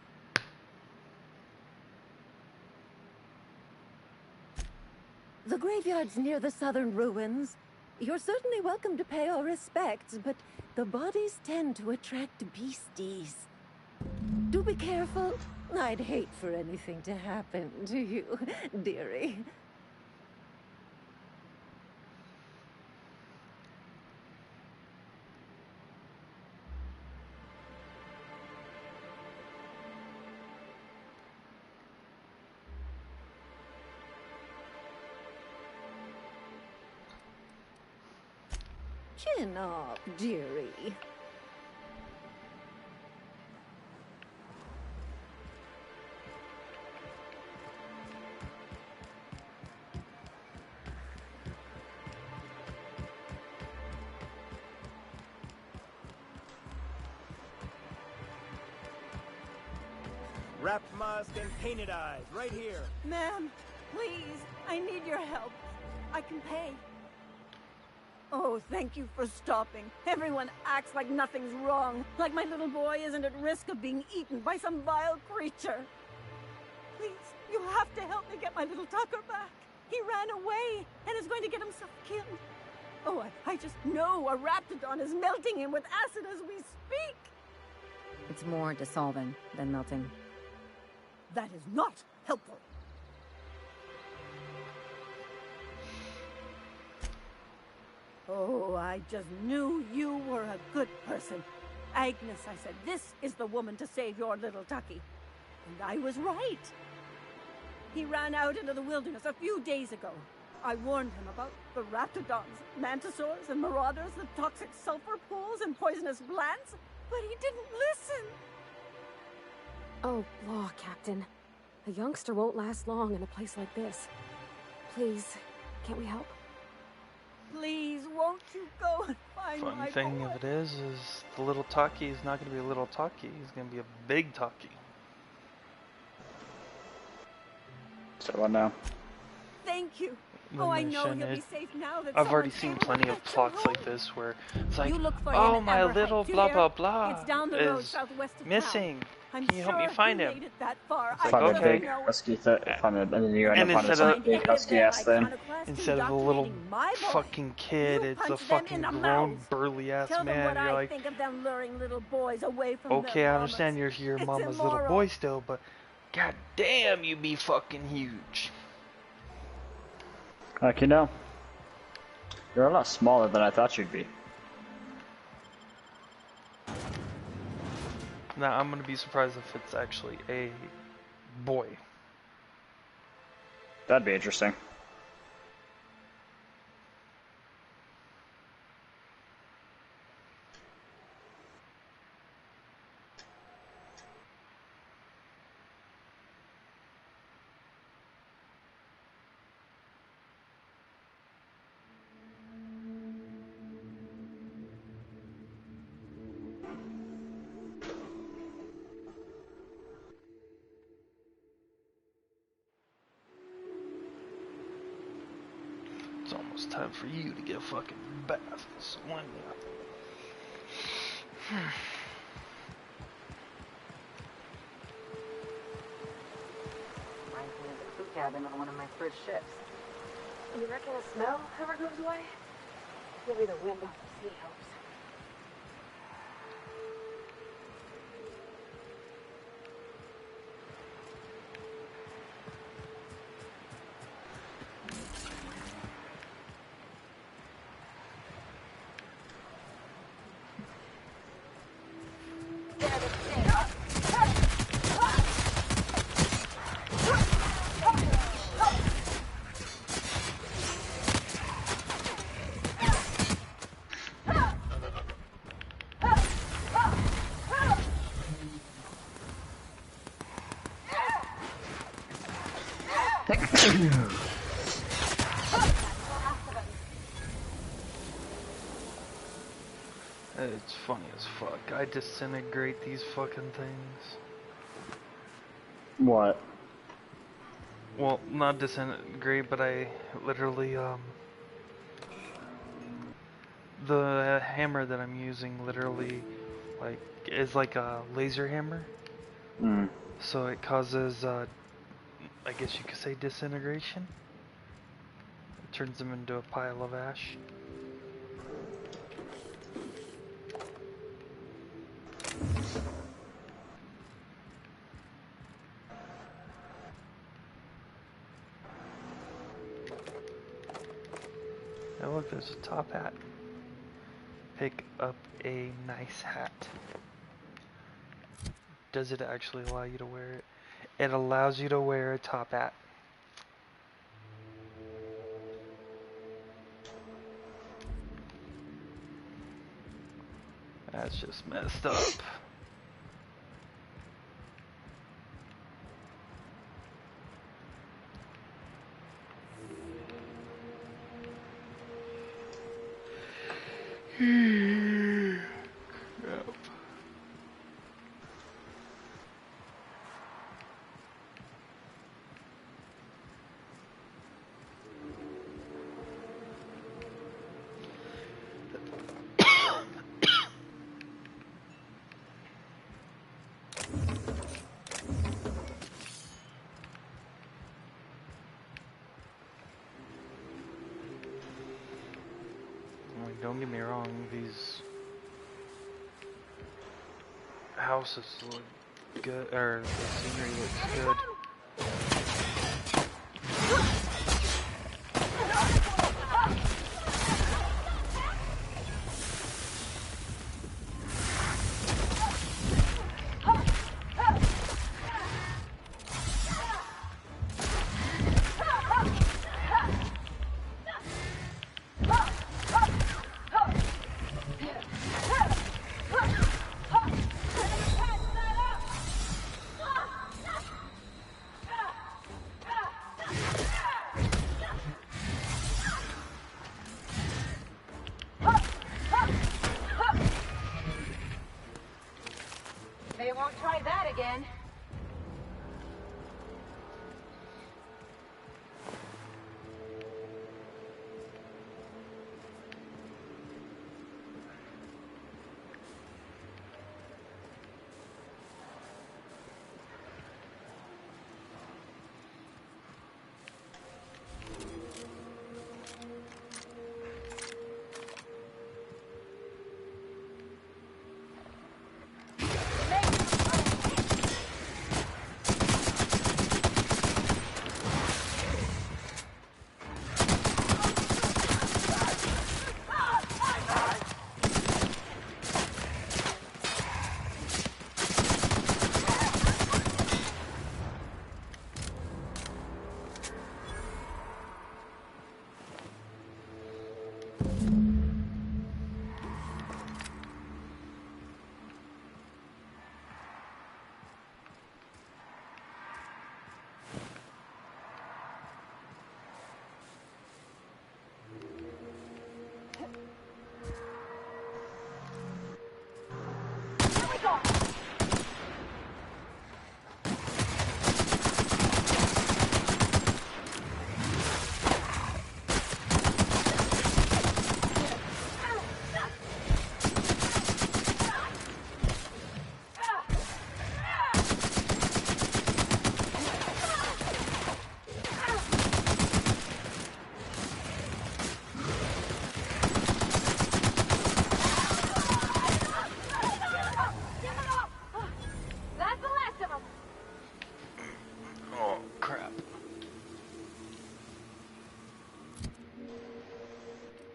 The graveyard's near the southern ruins. You're certainly welcome to pay our respects, but the bodies tend to attract beasties. Do be careful. I'd hate for anything to happen to you, dearie. Chin up, dearie. Wrapped musk and painted eyes, right here. Ma'am, please, I need your help. I can pay. Oh, thank you for stopping. Everyone acts like nothing's wrong. Like my little boy isn't at risk of being eaten by some vile creature. Please, you have to help me get my little Tucker back. He ran away and is going to get himself killed. Oh, I just know a raptidon is melting him with acid as we speak. It's more dissolving than melting. That is not helpful. Oh, I just knew you were a good person. Agnes, I said, this is the woman to save your little Tucky. And I was right. He ran out into the wilderness a few days ago. I warned him about the raptidons, mantisaurs, and marauders, the toxic sulfur pools, and poisonous plants, but he didn't listen. Oh, law, Captain. A youngster won't last long in a place like this. Please, can't we help? Please, won't you go and find my Funny thing boy? of it is the little Taki is not going to be a little Taki. He's going to be a big Taki. So what now? Thank you. The Oh, I know mission he'll be is- safe now that I've already someone's seen able to plenty of fetch him plots home. like this where it's like, You look for him oh, in my Everheight, little do you blah hear? blah blah It's down the road is southwest of missing. town. I'm Can you help me sure find he him? made it that far. It's I like, just okay. know. Husky and then you end And up on instead of- some big husky ass thing. Instead of a little fucking kid, it's a punch them fucking in the grown mouth. burly ass Tell them man. what You're I like, think of them luring little boys away from okay, their I mamas. understand you're your It's mama's little immoral. boy still, but god damn, you be fucking huge. Like, you know, you're a lot smaller than I thought you'd be. Now I'm gonna be surprised if it's actually a boy. That'd be interesting. It's almost time for you to get a fucking bath. So why not? Reminds me of the crew cabin on one of my first ships. You reckon a smell ever goes away? Maybe the wind off the sea helps. It's funny as fuck. I disintegrate these fucking things. What? Well, not disintegrate, but I literally, the hammer that I'm using literally, like, is like a laser hammer. Mm. So it causes, I guess you could say disintegration. It turns them into a pile of ash. Oh look, there's a top hat. Pick up a nice hat. Does it actually allow you to wear it? It allows you to wear a top hat. That's just messed up. Crap. don't get me wrong, these houses look good, or the scenery looks good. They won't try that again.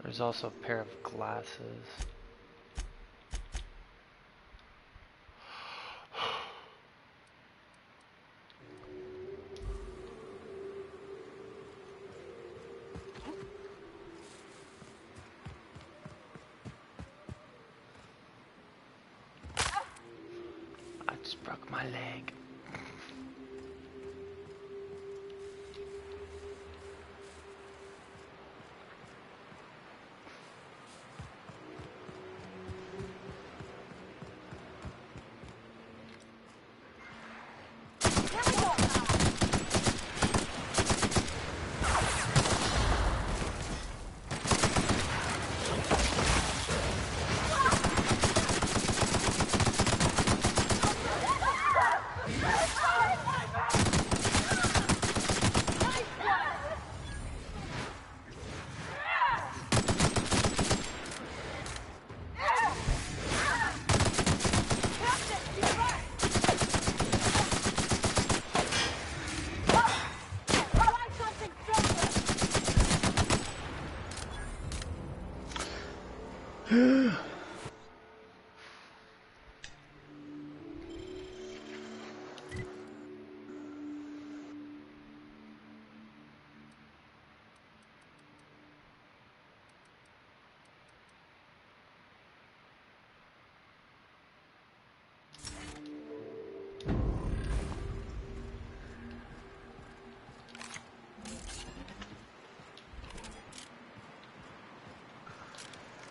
There's also a pair of glasses. I just broke my leg.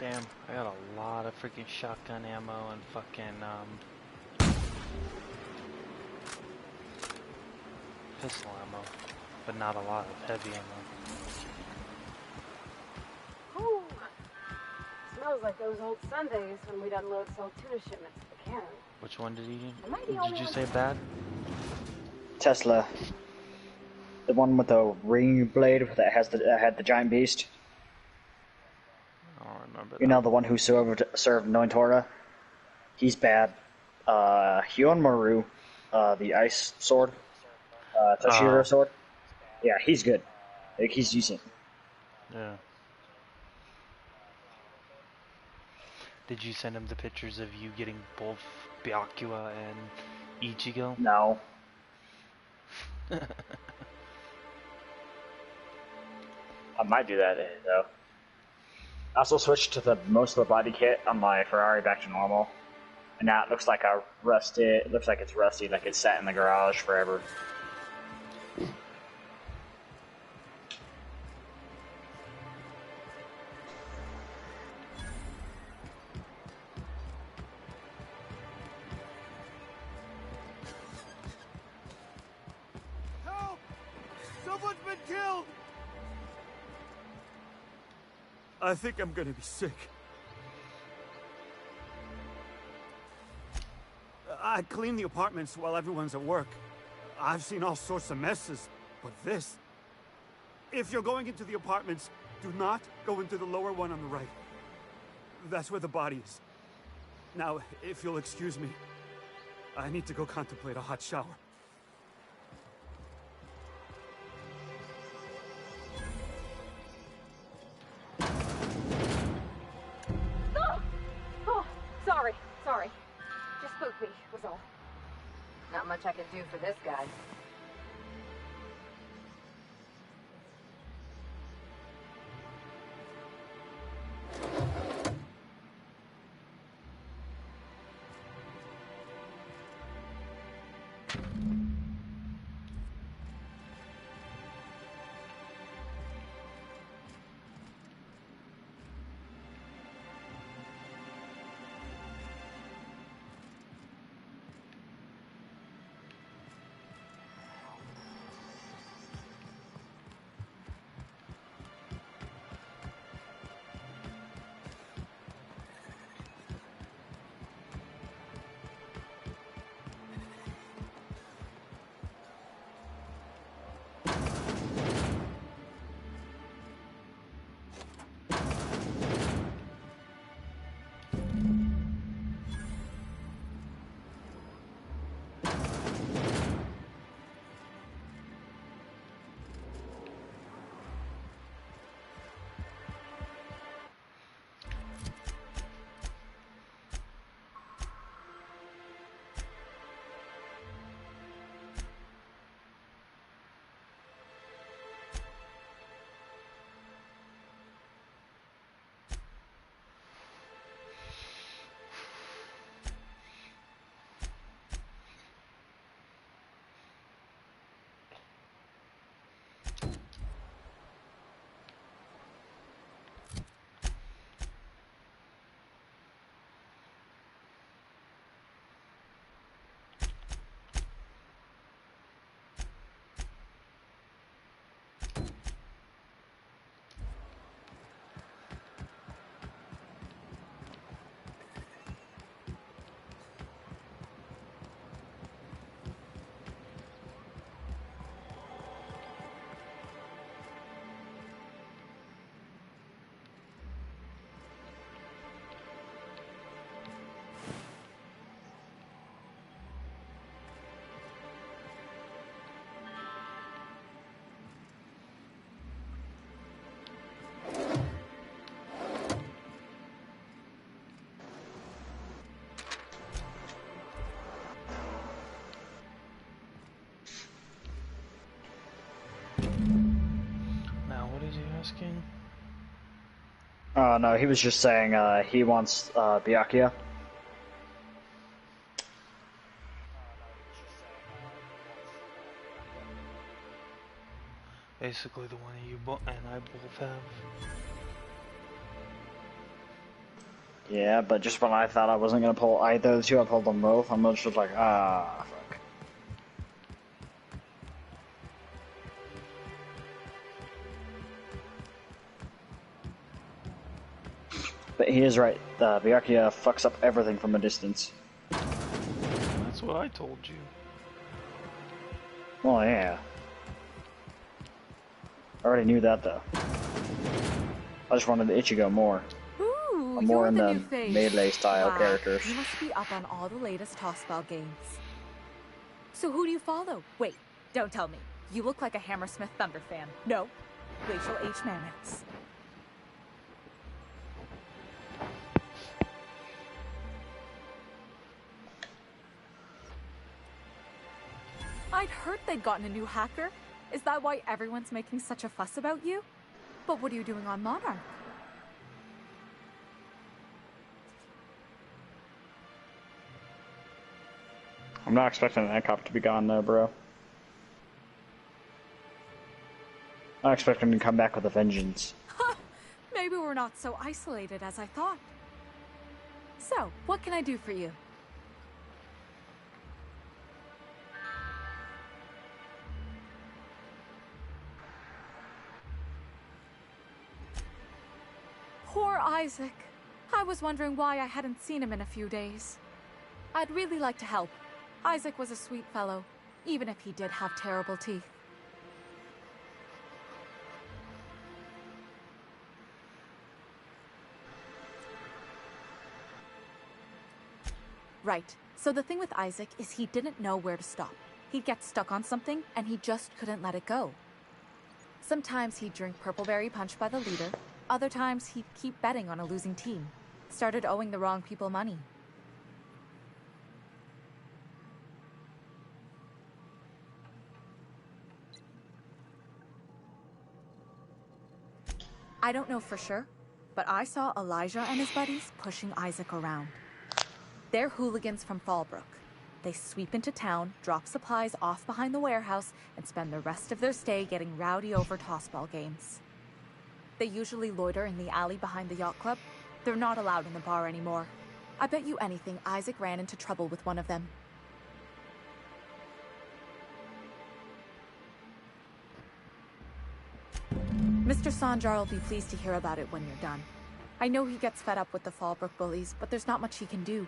Damn, I got a lot of freaking shotgun ammo and fucking, pistol ammo, but not a lot of heavy ammo. Ooh. Smells like those old Sundays when we'd unload salt tuna shipments to the cannon. Which one did Am I the only you one? say bad? Tesla. The one with the ring blade that had the giant beast. I don't remember that. You know, the one who served Nointora? He's bad. Hyun Maru, the ice sword, Toshiro sword. Yeah, he's good. Like, he's decent. Yeah. Did you send him the pictures of you getting both Byakuya and Ichigo? No. I might do that, though. I also switched to the most of the body kit on my Ferrari back to normal. And now it looks like it looks like it's rusty, like it's sat in the garage forever. Help! Someone's been killed! I think I'm gonna be sick. I clean the apartments while everyone's at work. I've seen all sorts of messes, but this... If you're going into the apartments, do not go into the lower one on the right. That's where the body is. Now, if you'll excuse me, I need to go contemplate a hot shower. Oh, sorry. Just spooked me, was all. Not much I can do for this guy. Asking? No, he was just saying he wants Byakuya. Basically the one you and I both have. Yeah, but just when I thought I wasn't gonna pull either of the two, I pulled them both. I'm just like, fuck. But he is right. Byakuya fucks up everything from a distance. That's what I told you. Well, yeah. I already knew that, though. I just wanted the Ichigo more. Ooh, So I'm more you're in the the new face. melee style Wow, characters. You must be up on all the latest tossball games. So who do you follow? Wait, don't tell me. You look like a Hammersmith Thunder fan. No, Glacial H. Mammoths. I'd heard they'd gotten a new hacker. Is that why everyone's making such a fuss about you? But what are you doing on Monarch? I'm not expecting that cop to be gone though, bro. I expect him to come back with a vengeance. Maybe we're not so isolated as I thought. So, what can I do for you? Poor Isaac. I was wondering why I hadn't seen him in a few days. I'd really like to help. Isaac was a sweet fellow, even if he did have terrible teeth. Right. So the thing with Isaac is he didn't know where to stop. He'd get stuck on something, and he just couldn't let it go. Sometimes he'd drink Purpleberry Punch by the liter. Other times he'd keep betting on a losing team. Started owing the wrong people money. I don't know for sure, but I saw Elijah and his buddies pushing Isaac around. They're hooligans from Fallbrook. They sweep into town, drop supplies off behind the warehouse, and spend the rest of their stay getting rowdy over tossball games. They usually loiter in the alley behind the yacht club. They're not allowed in the bar anymore. I bet you anything Isaac ran into trouble with one of them. Mr. Sanjar will be pleased to hear about it when you're done. I know he gets fed up with the Fallbrook bullies, but there's not much he can do.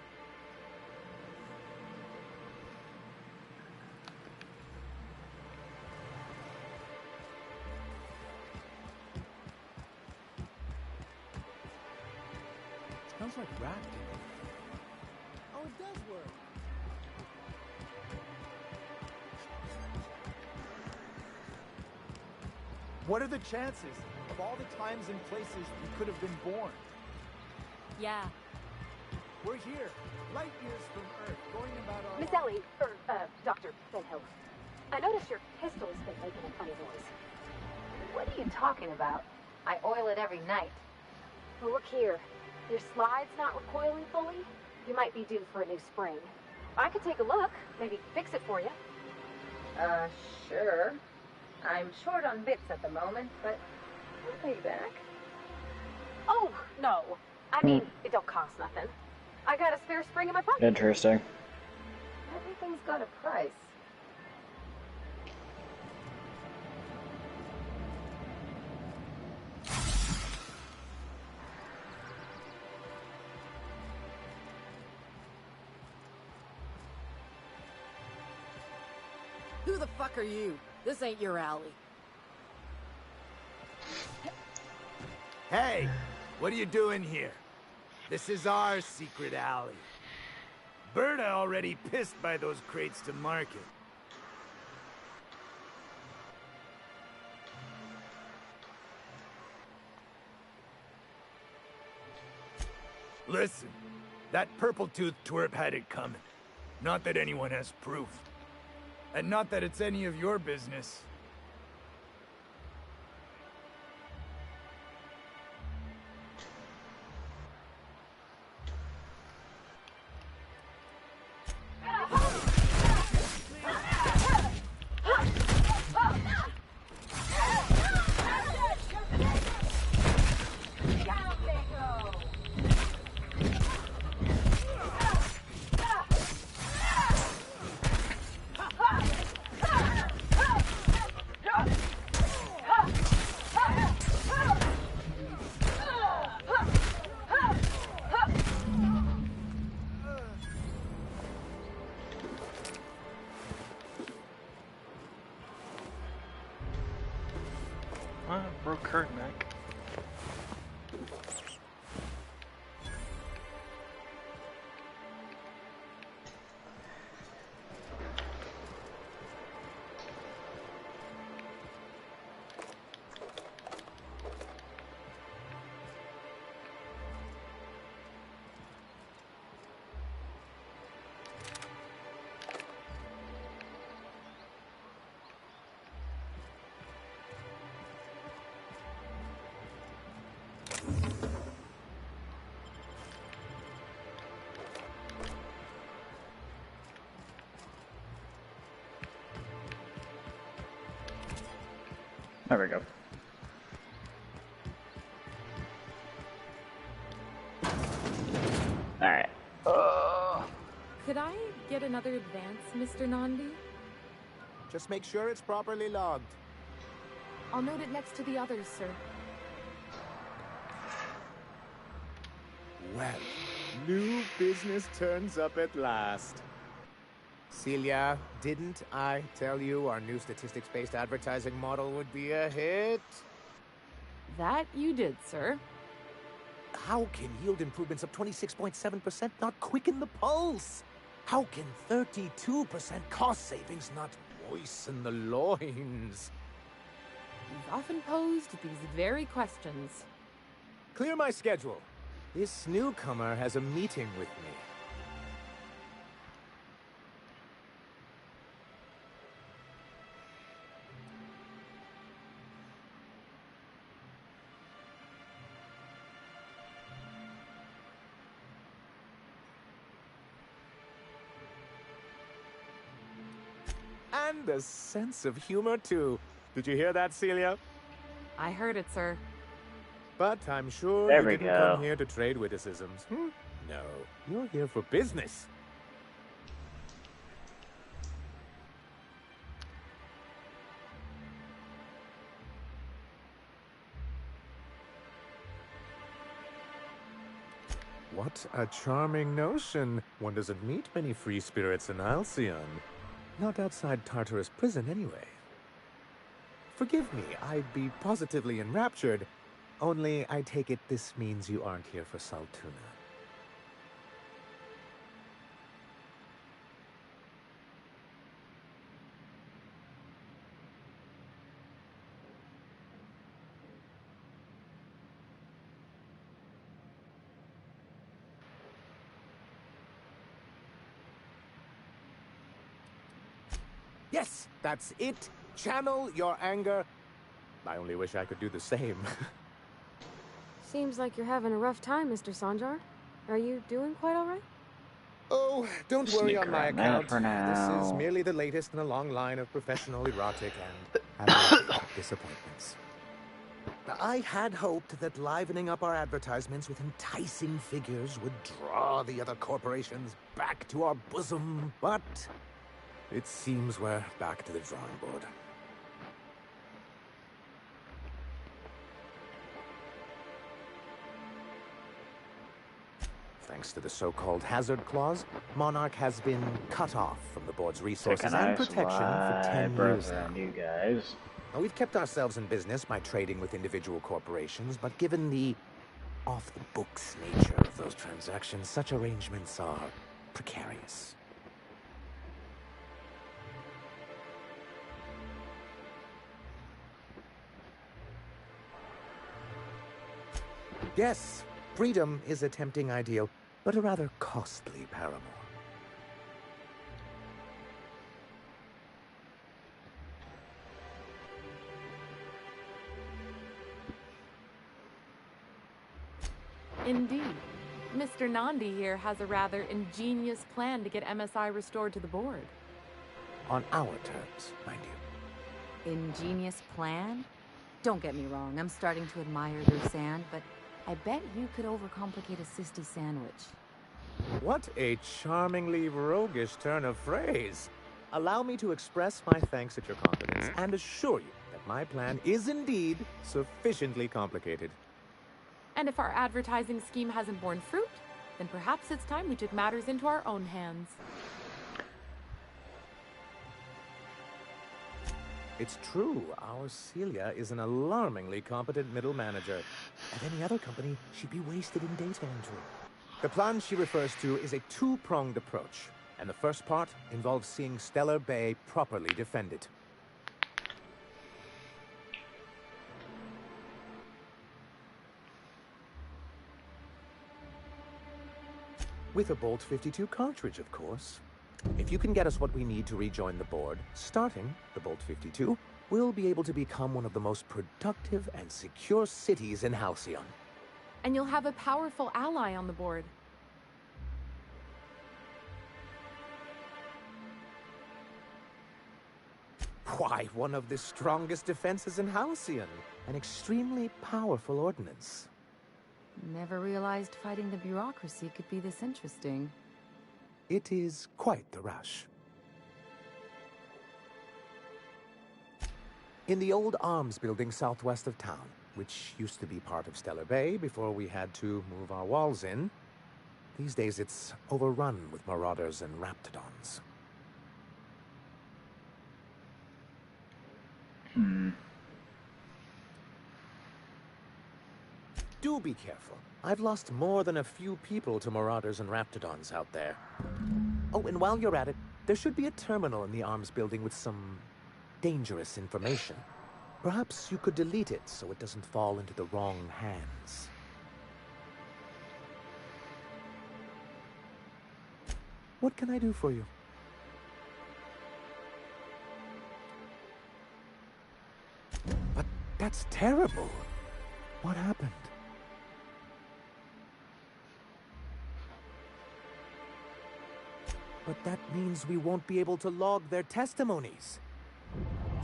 Smells like rat. Oh, it does work. What are the chances of all the times and places we could have been born? Yeah. We're here, light years from Earth, going about our... Miss Ellie, Dr. Van Hill. I noticed your pistol's been making a funny noise. What are you talking about? I oil it every night. Well, look here. Your slide's not recoiling fully. You might be due for a new spring. I could take a look, maybe fix it for you. Sure. I'm short on bits at the moment, but I'll pay you back. Oh, no. I mean, it don't cost nothing. I got a spare spring in my pocket. Interesting. Everything's got a price. Who the fuck are you? This ain't your alley. Hey, what are you doing here? This is our secret alley. Berta already pissed by those crates to market. Listen, that purple-toothed twerp had it coming. Not that anyone has proof. And not that it's any of your business. Broke her neck. There we go. Alright. Could I get another advance, Mr. Nandi? Just make sure it's properly logged. I'll note it next to the others, sir. Well, new business turns up at last. Celia, didn't I tell you our new statistics-based advertising model would be a hit? That you did, sir. How can yield improvements of 26.7% not quicken the pulse? How can 32% cost savings not moisten the loins? You've often posed these very questions. Clear my schedule. This newcomer has a meeting with me. And a sense of humor, too. Did you hear that, Celia? I heard it, sir. But I'm sure There you we didn't go. come here to trade witticisms. No, you're here for business. What a charming notion. One doesn't meet many free spirits in Halcyon. Not outside Tartarus prison, anyway. Forgive me, I'd be positively enraptured. Only, I take it this means you aren't here for Saltuna. Yes, that's it. Channel your anger. I only wish I could do the same. Seems like you're having a rough time, Mr. Sanjar. Are you doing quite all right? Oh, don't worry on my around that account. for now. This is merely the latest in a long line of professional erotic and athletic disappointments. I had hoped that livening up our advertisements with enticing figures would draw the other corporations back to our bosom, but it seems we're back to the drawing board. Thanks to the so-called hazard clause, Monarch has been cut off from the board's resources and protection for 10 years now. You guys. Now, we've kept ourselves in business by trading with individual corporations, but given the off-the-books nature of those transactions, such arrangements are precarious. Yes, freedom is a tempting ideal, but a rather costly paramour. Indeed. Mr. Nandi here has a rather ingenious plan to get MSI restored to the board. On our terms, mind you. Ingenious plan? Don't get me wrong, I'm starting to admire your sand, but I bet you could overcomplicate a sisty sandwich. What a charmingly roguish turn of phrase. Allow me to express my thanks at your confidence and assure you that my plan is indeed sufficiently complicated. And if our advertising scheme hasn't borne fruit, then perhaps it's time we took matters into our own hands. It's true, our Celia is an alarmingly competent middle manager. At any other company, she'd be wasted in data entry. The plan she refers to is a two-pronged approach, and the first part involves seeing Stellar Bay properly defended. With a Bolt 52 cartridge, of course. If you can get us what we need to rejoin the board, starting the Bolt 52, we'll be able to become one of the most productive and secure cities in Halcyon. And you'll have a powerful ally on the board. Why, one of the strongest defenses in Halcyon. An extremely powerful ordnance. Never realized fighting the bureaucracy could be this interesting. It is quite the rush. In the old arms building southwest of town, which used to be part of Stellar Bay before we had to move our walls in, these days it's overrun with marauders and raptidons. Do be careful. I've lost more than a few people to marauders and raptidons out there. Oh, and while you're at it, there should be a terminal in the arms building with some dangerous information. Perhaps you could delete it so it doesn't fall into the wrong hands. What can I do for you? But that's terrible. What happened? But that means we won't be able to log their testimonies.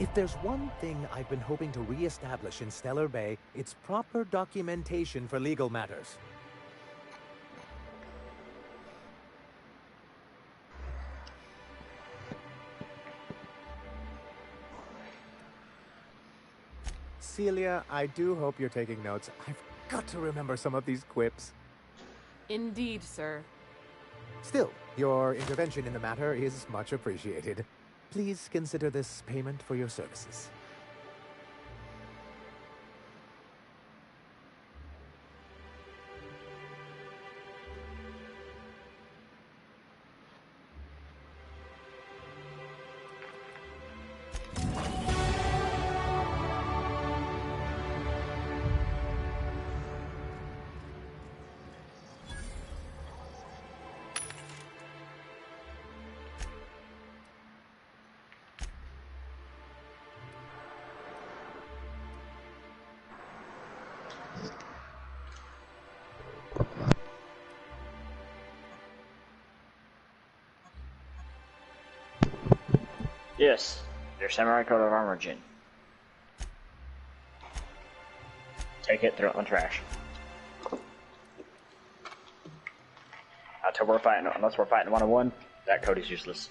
If there's one thing I've been hoping to re-establish in Stellar Bay, it's proper documentation for legal matters. Celia, I do hope you're taking notes. I've got to remember some of these quips. Indeed, sir. Still, your intervention in the matter is much appreciated. Please consider this payment for your services. Yes, your samurai coat of armor, Jin. Take it, throw it in the trash. Until we're fighting, unless we're fighting 1-on-1, that coat is useless.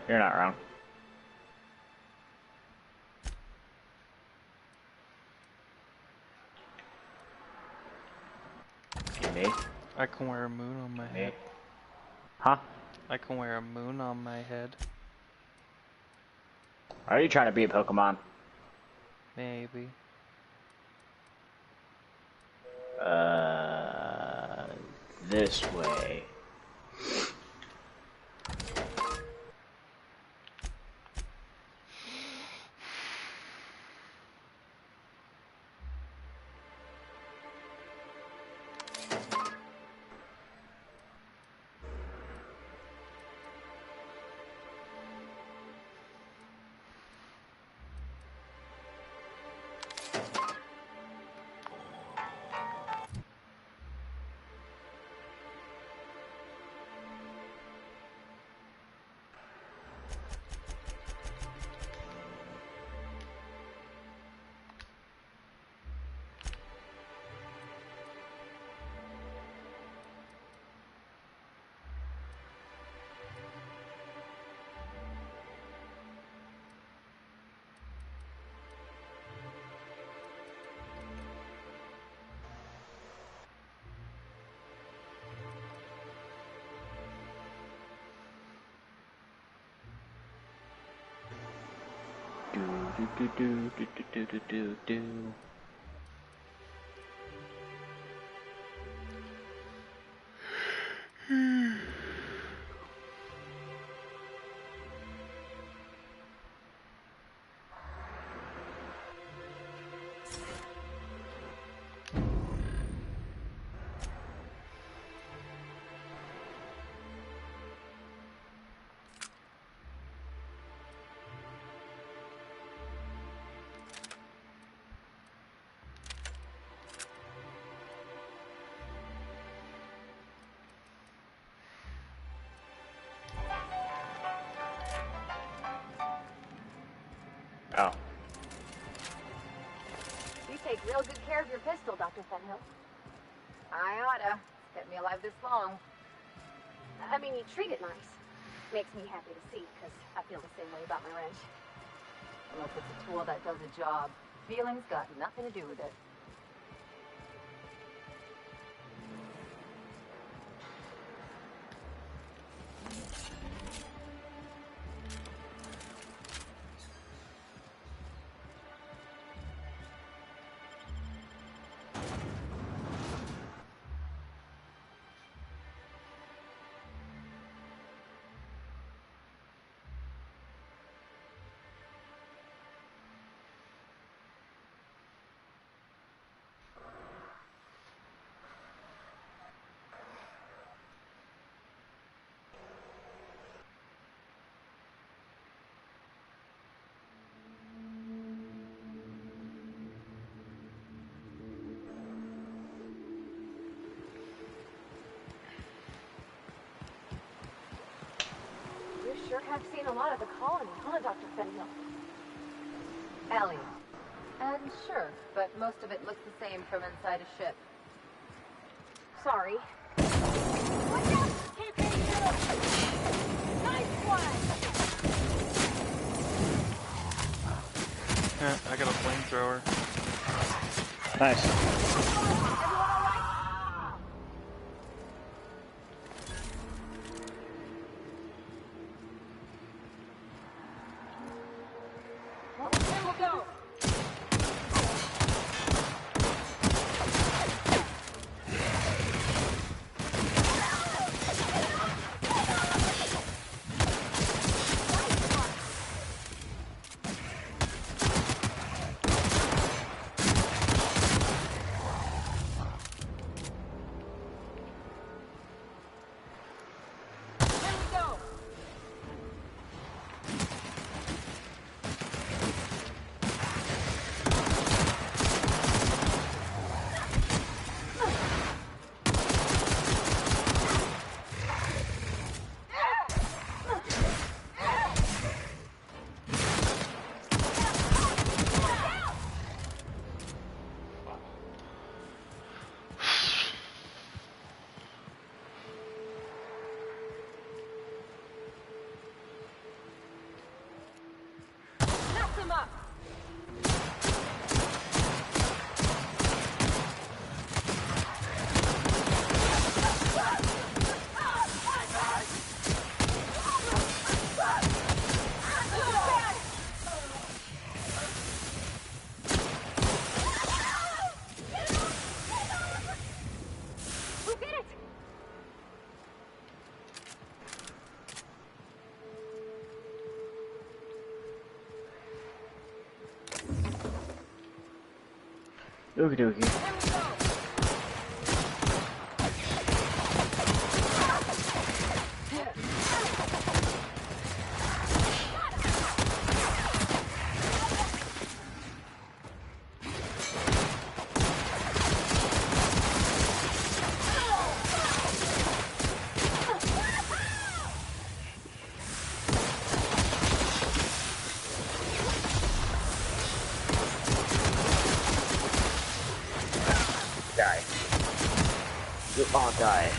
You're not wrong. Me? I can wear a moon on my head. Huh? I can wear a moon on my head. Are you trying to beat Pokemon? Maybe. This way. Oh. You take real good care of your pistol, Dr. Fenhill. I oughta. It's kept me alive this long. I mean, you treat it nice. Makes me happy to see, because I feel the same way about my wrench. Unless it's a tool that does a job. Feelings got nothing to do with it. You sure have seen a lot of the colony, huh, Dr. Fenhill? Ellie. And sure, but most of it looks the same from inside a ship. Sorry. Watch out! Keep it up! Nice one! Yeah, I got a flamethrower. Nice. Okie dokie. Die. You all die.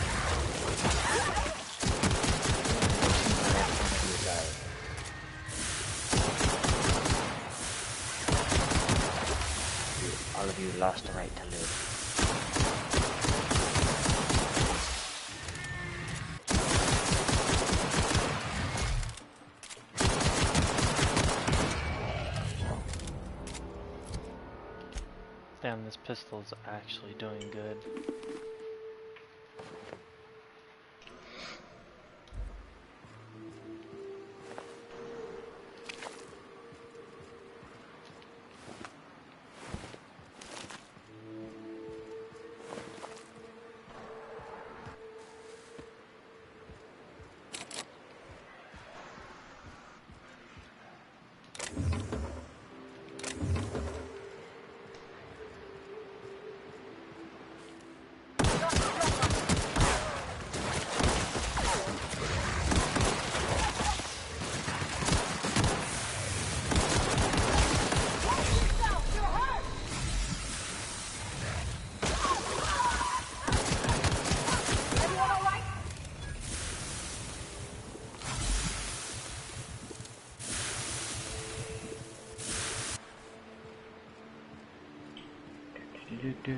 All of you lost the right to live. Damn, this pistol's actually doing good. Do.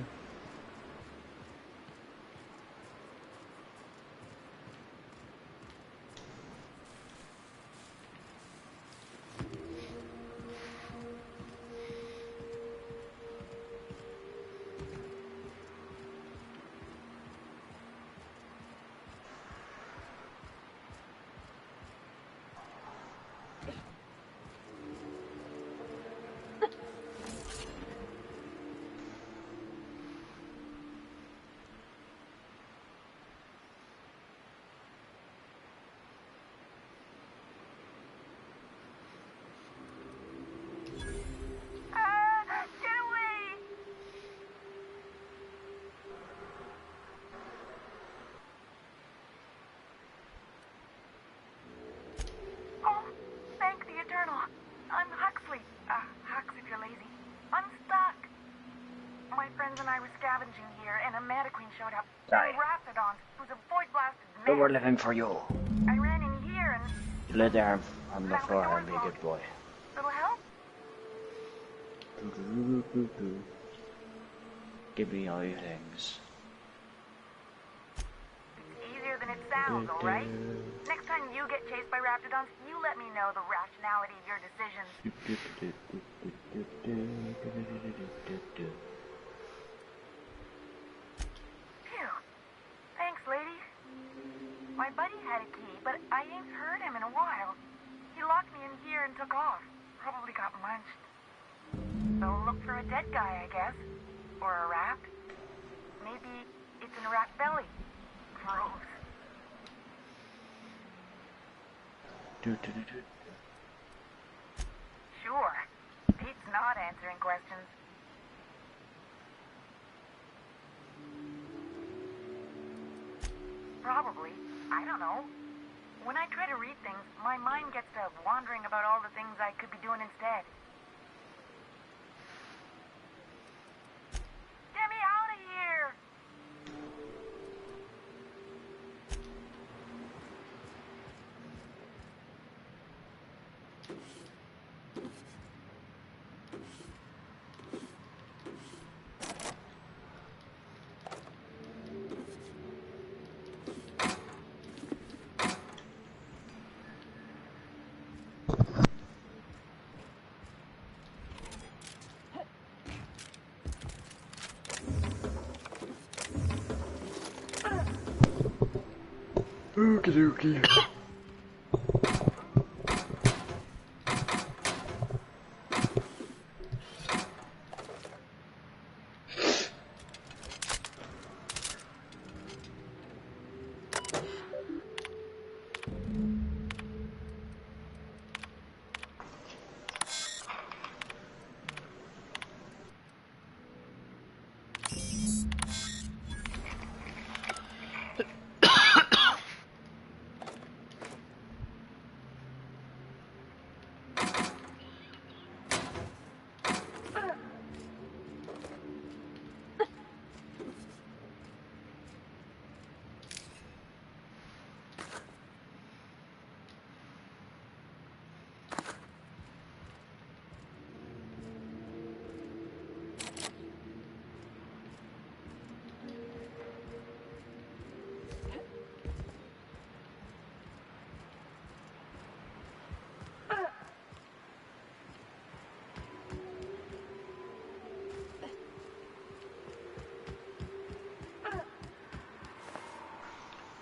So we're living for you. I ran in here and... You lay there on the floor and be a good boy. Little help? Give me all your things. It's easier than it sounds, alright? Next time you get chased by raptidons, you let me know the rationality of your decisions. Phew. Thanks, lady. My buddy had a key, but I ain't heard him in a while. He locked me in here and took off. Probably got munched. So look for a dead guy, I guess. Or a rat. Maybe it's in a rat belly. Gross. Sure. Pete's not answering questions. Probably. I don't know. When I try to read things, my mind gets to wandering about all the things I could be doing instead. Get me out of here! Okie dokie.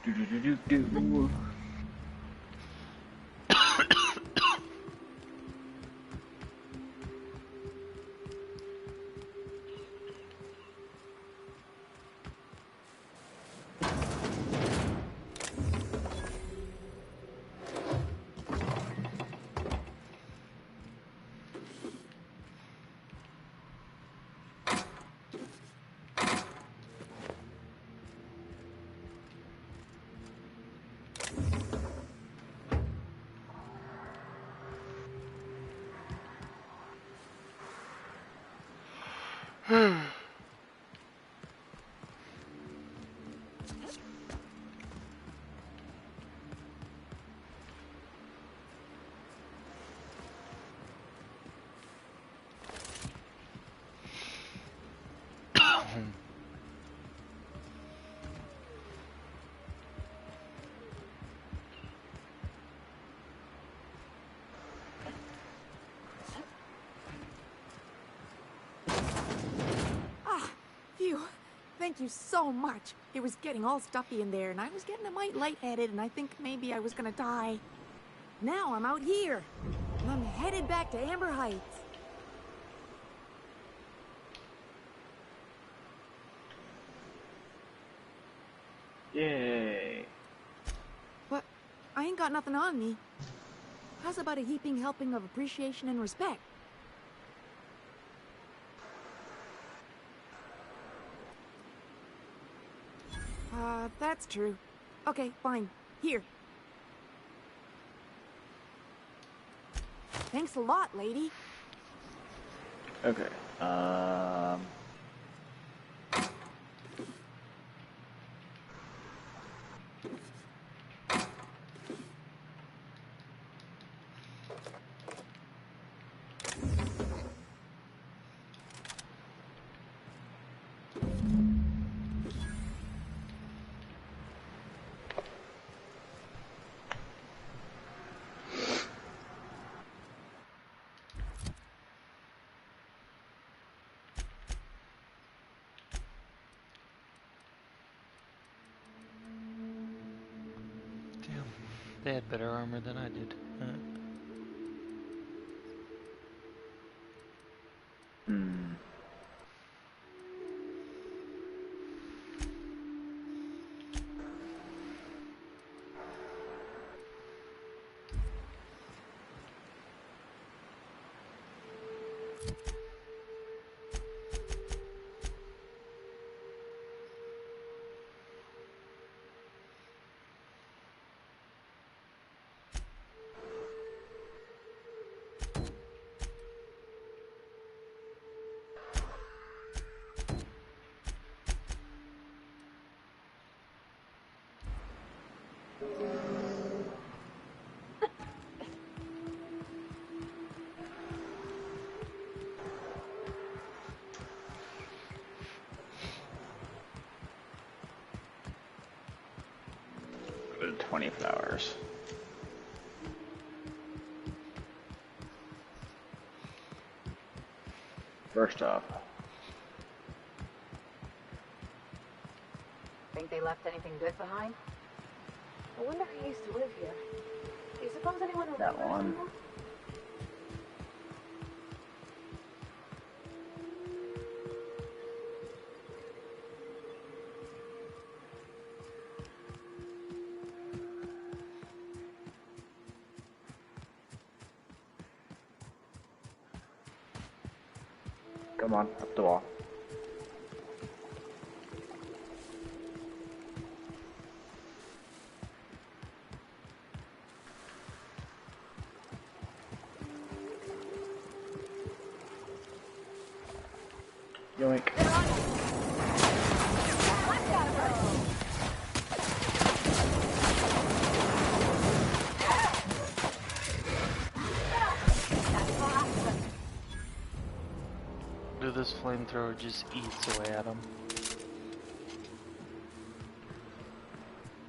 Do. Phew. Thank you so much. It was getting all stuffy in there, and I was getting a mite lightheaded, and I think maybe I was gonna die. Now I'm out here, and I'm headed back to Amber Heights. Yay. But I ain't got nothing on me. How's about a heaping helping of appreciation and respect? That's true. Okay, fine. Here. Thanks a lot, lady. Okay. They had better armor than I did. Go to 20 flowers. First off. Think they left anything good behind? I wonder who used to live here. Do you suppose anyone will That one. Come on, up the wall. Yoink. Dude, this flamethrower just eats away at him.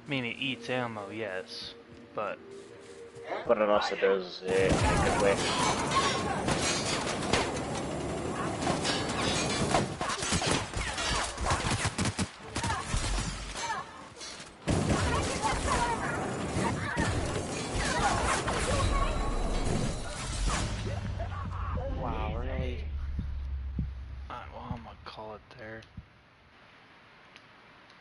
I mean, it eats ammo, yes, but... What it also does is it can whiff. call it there.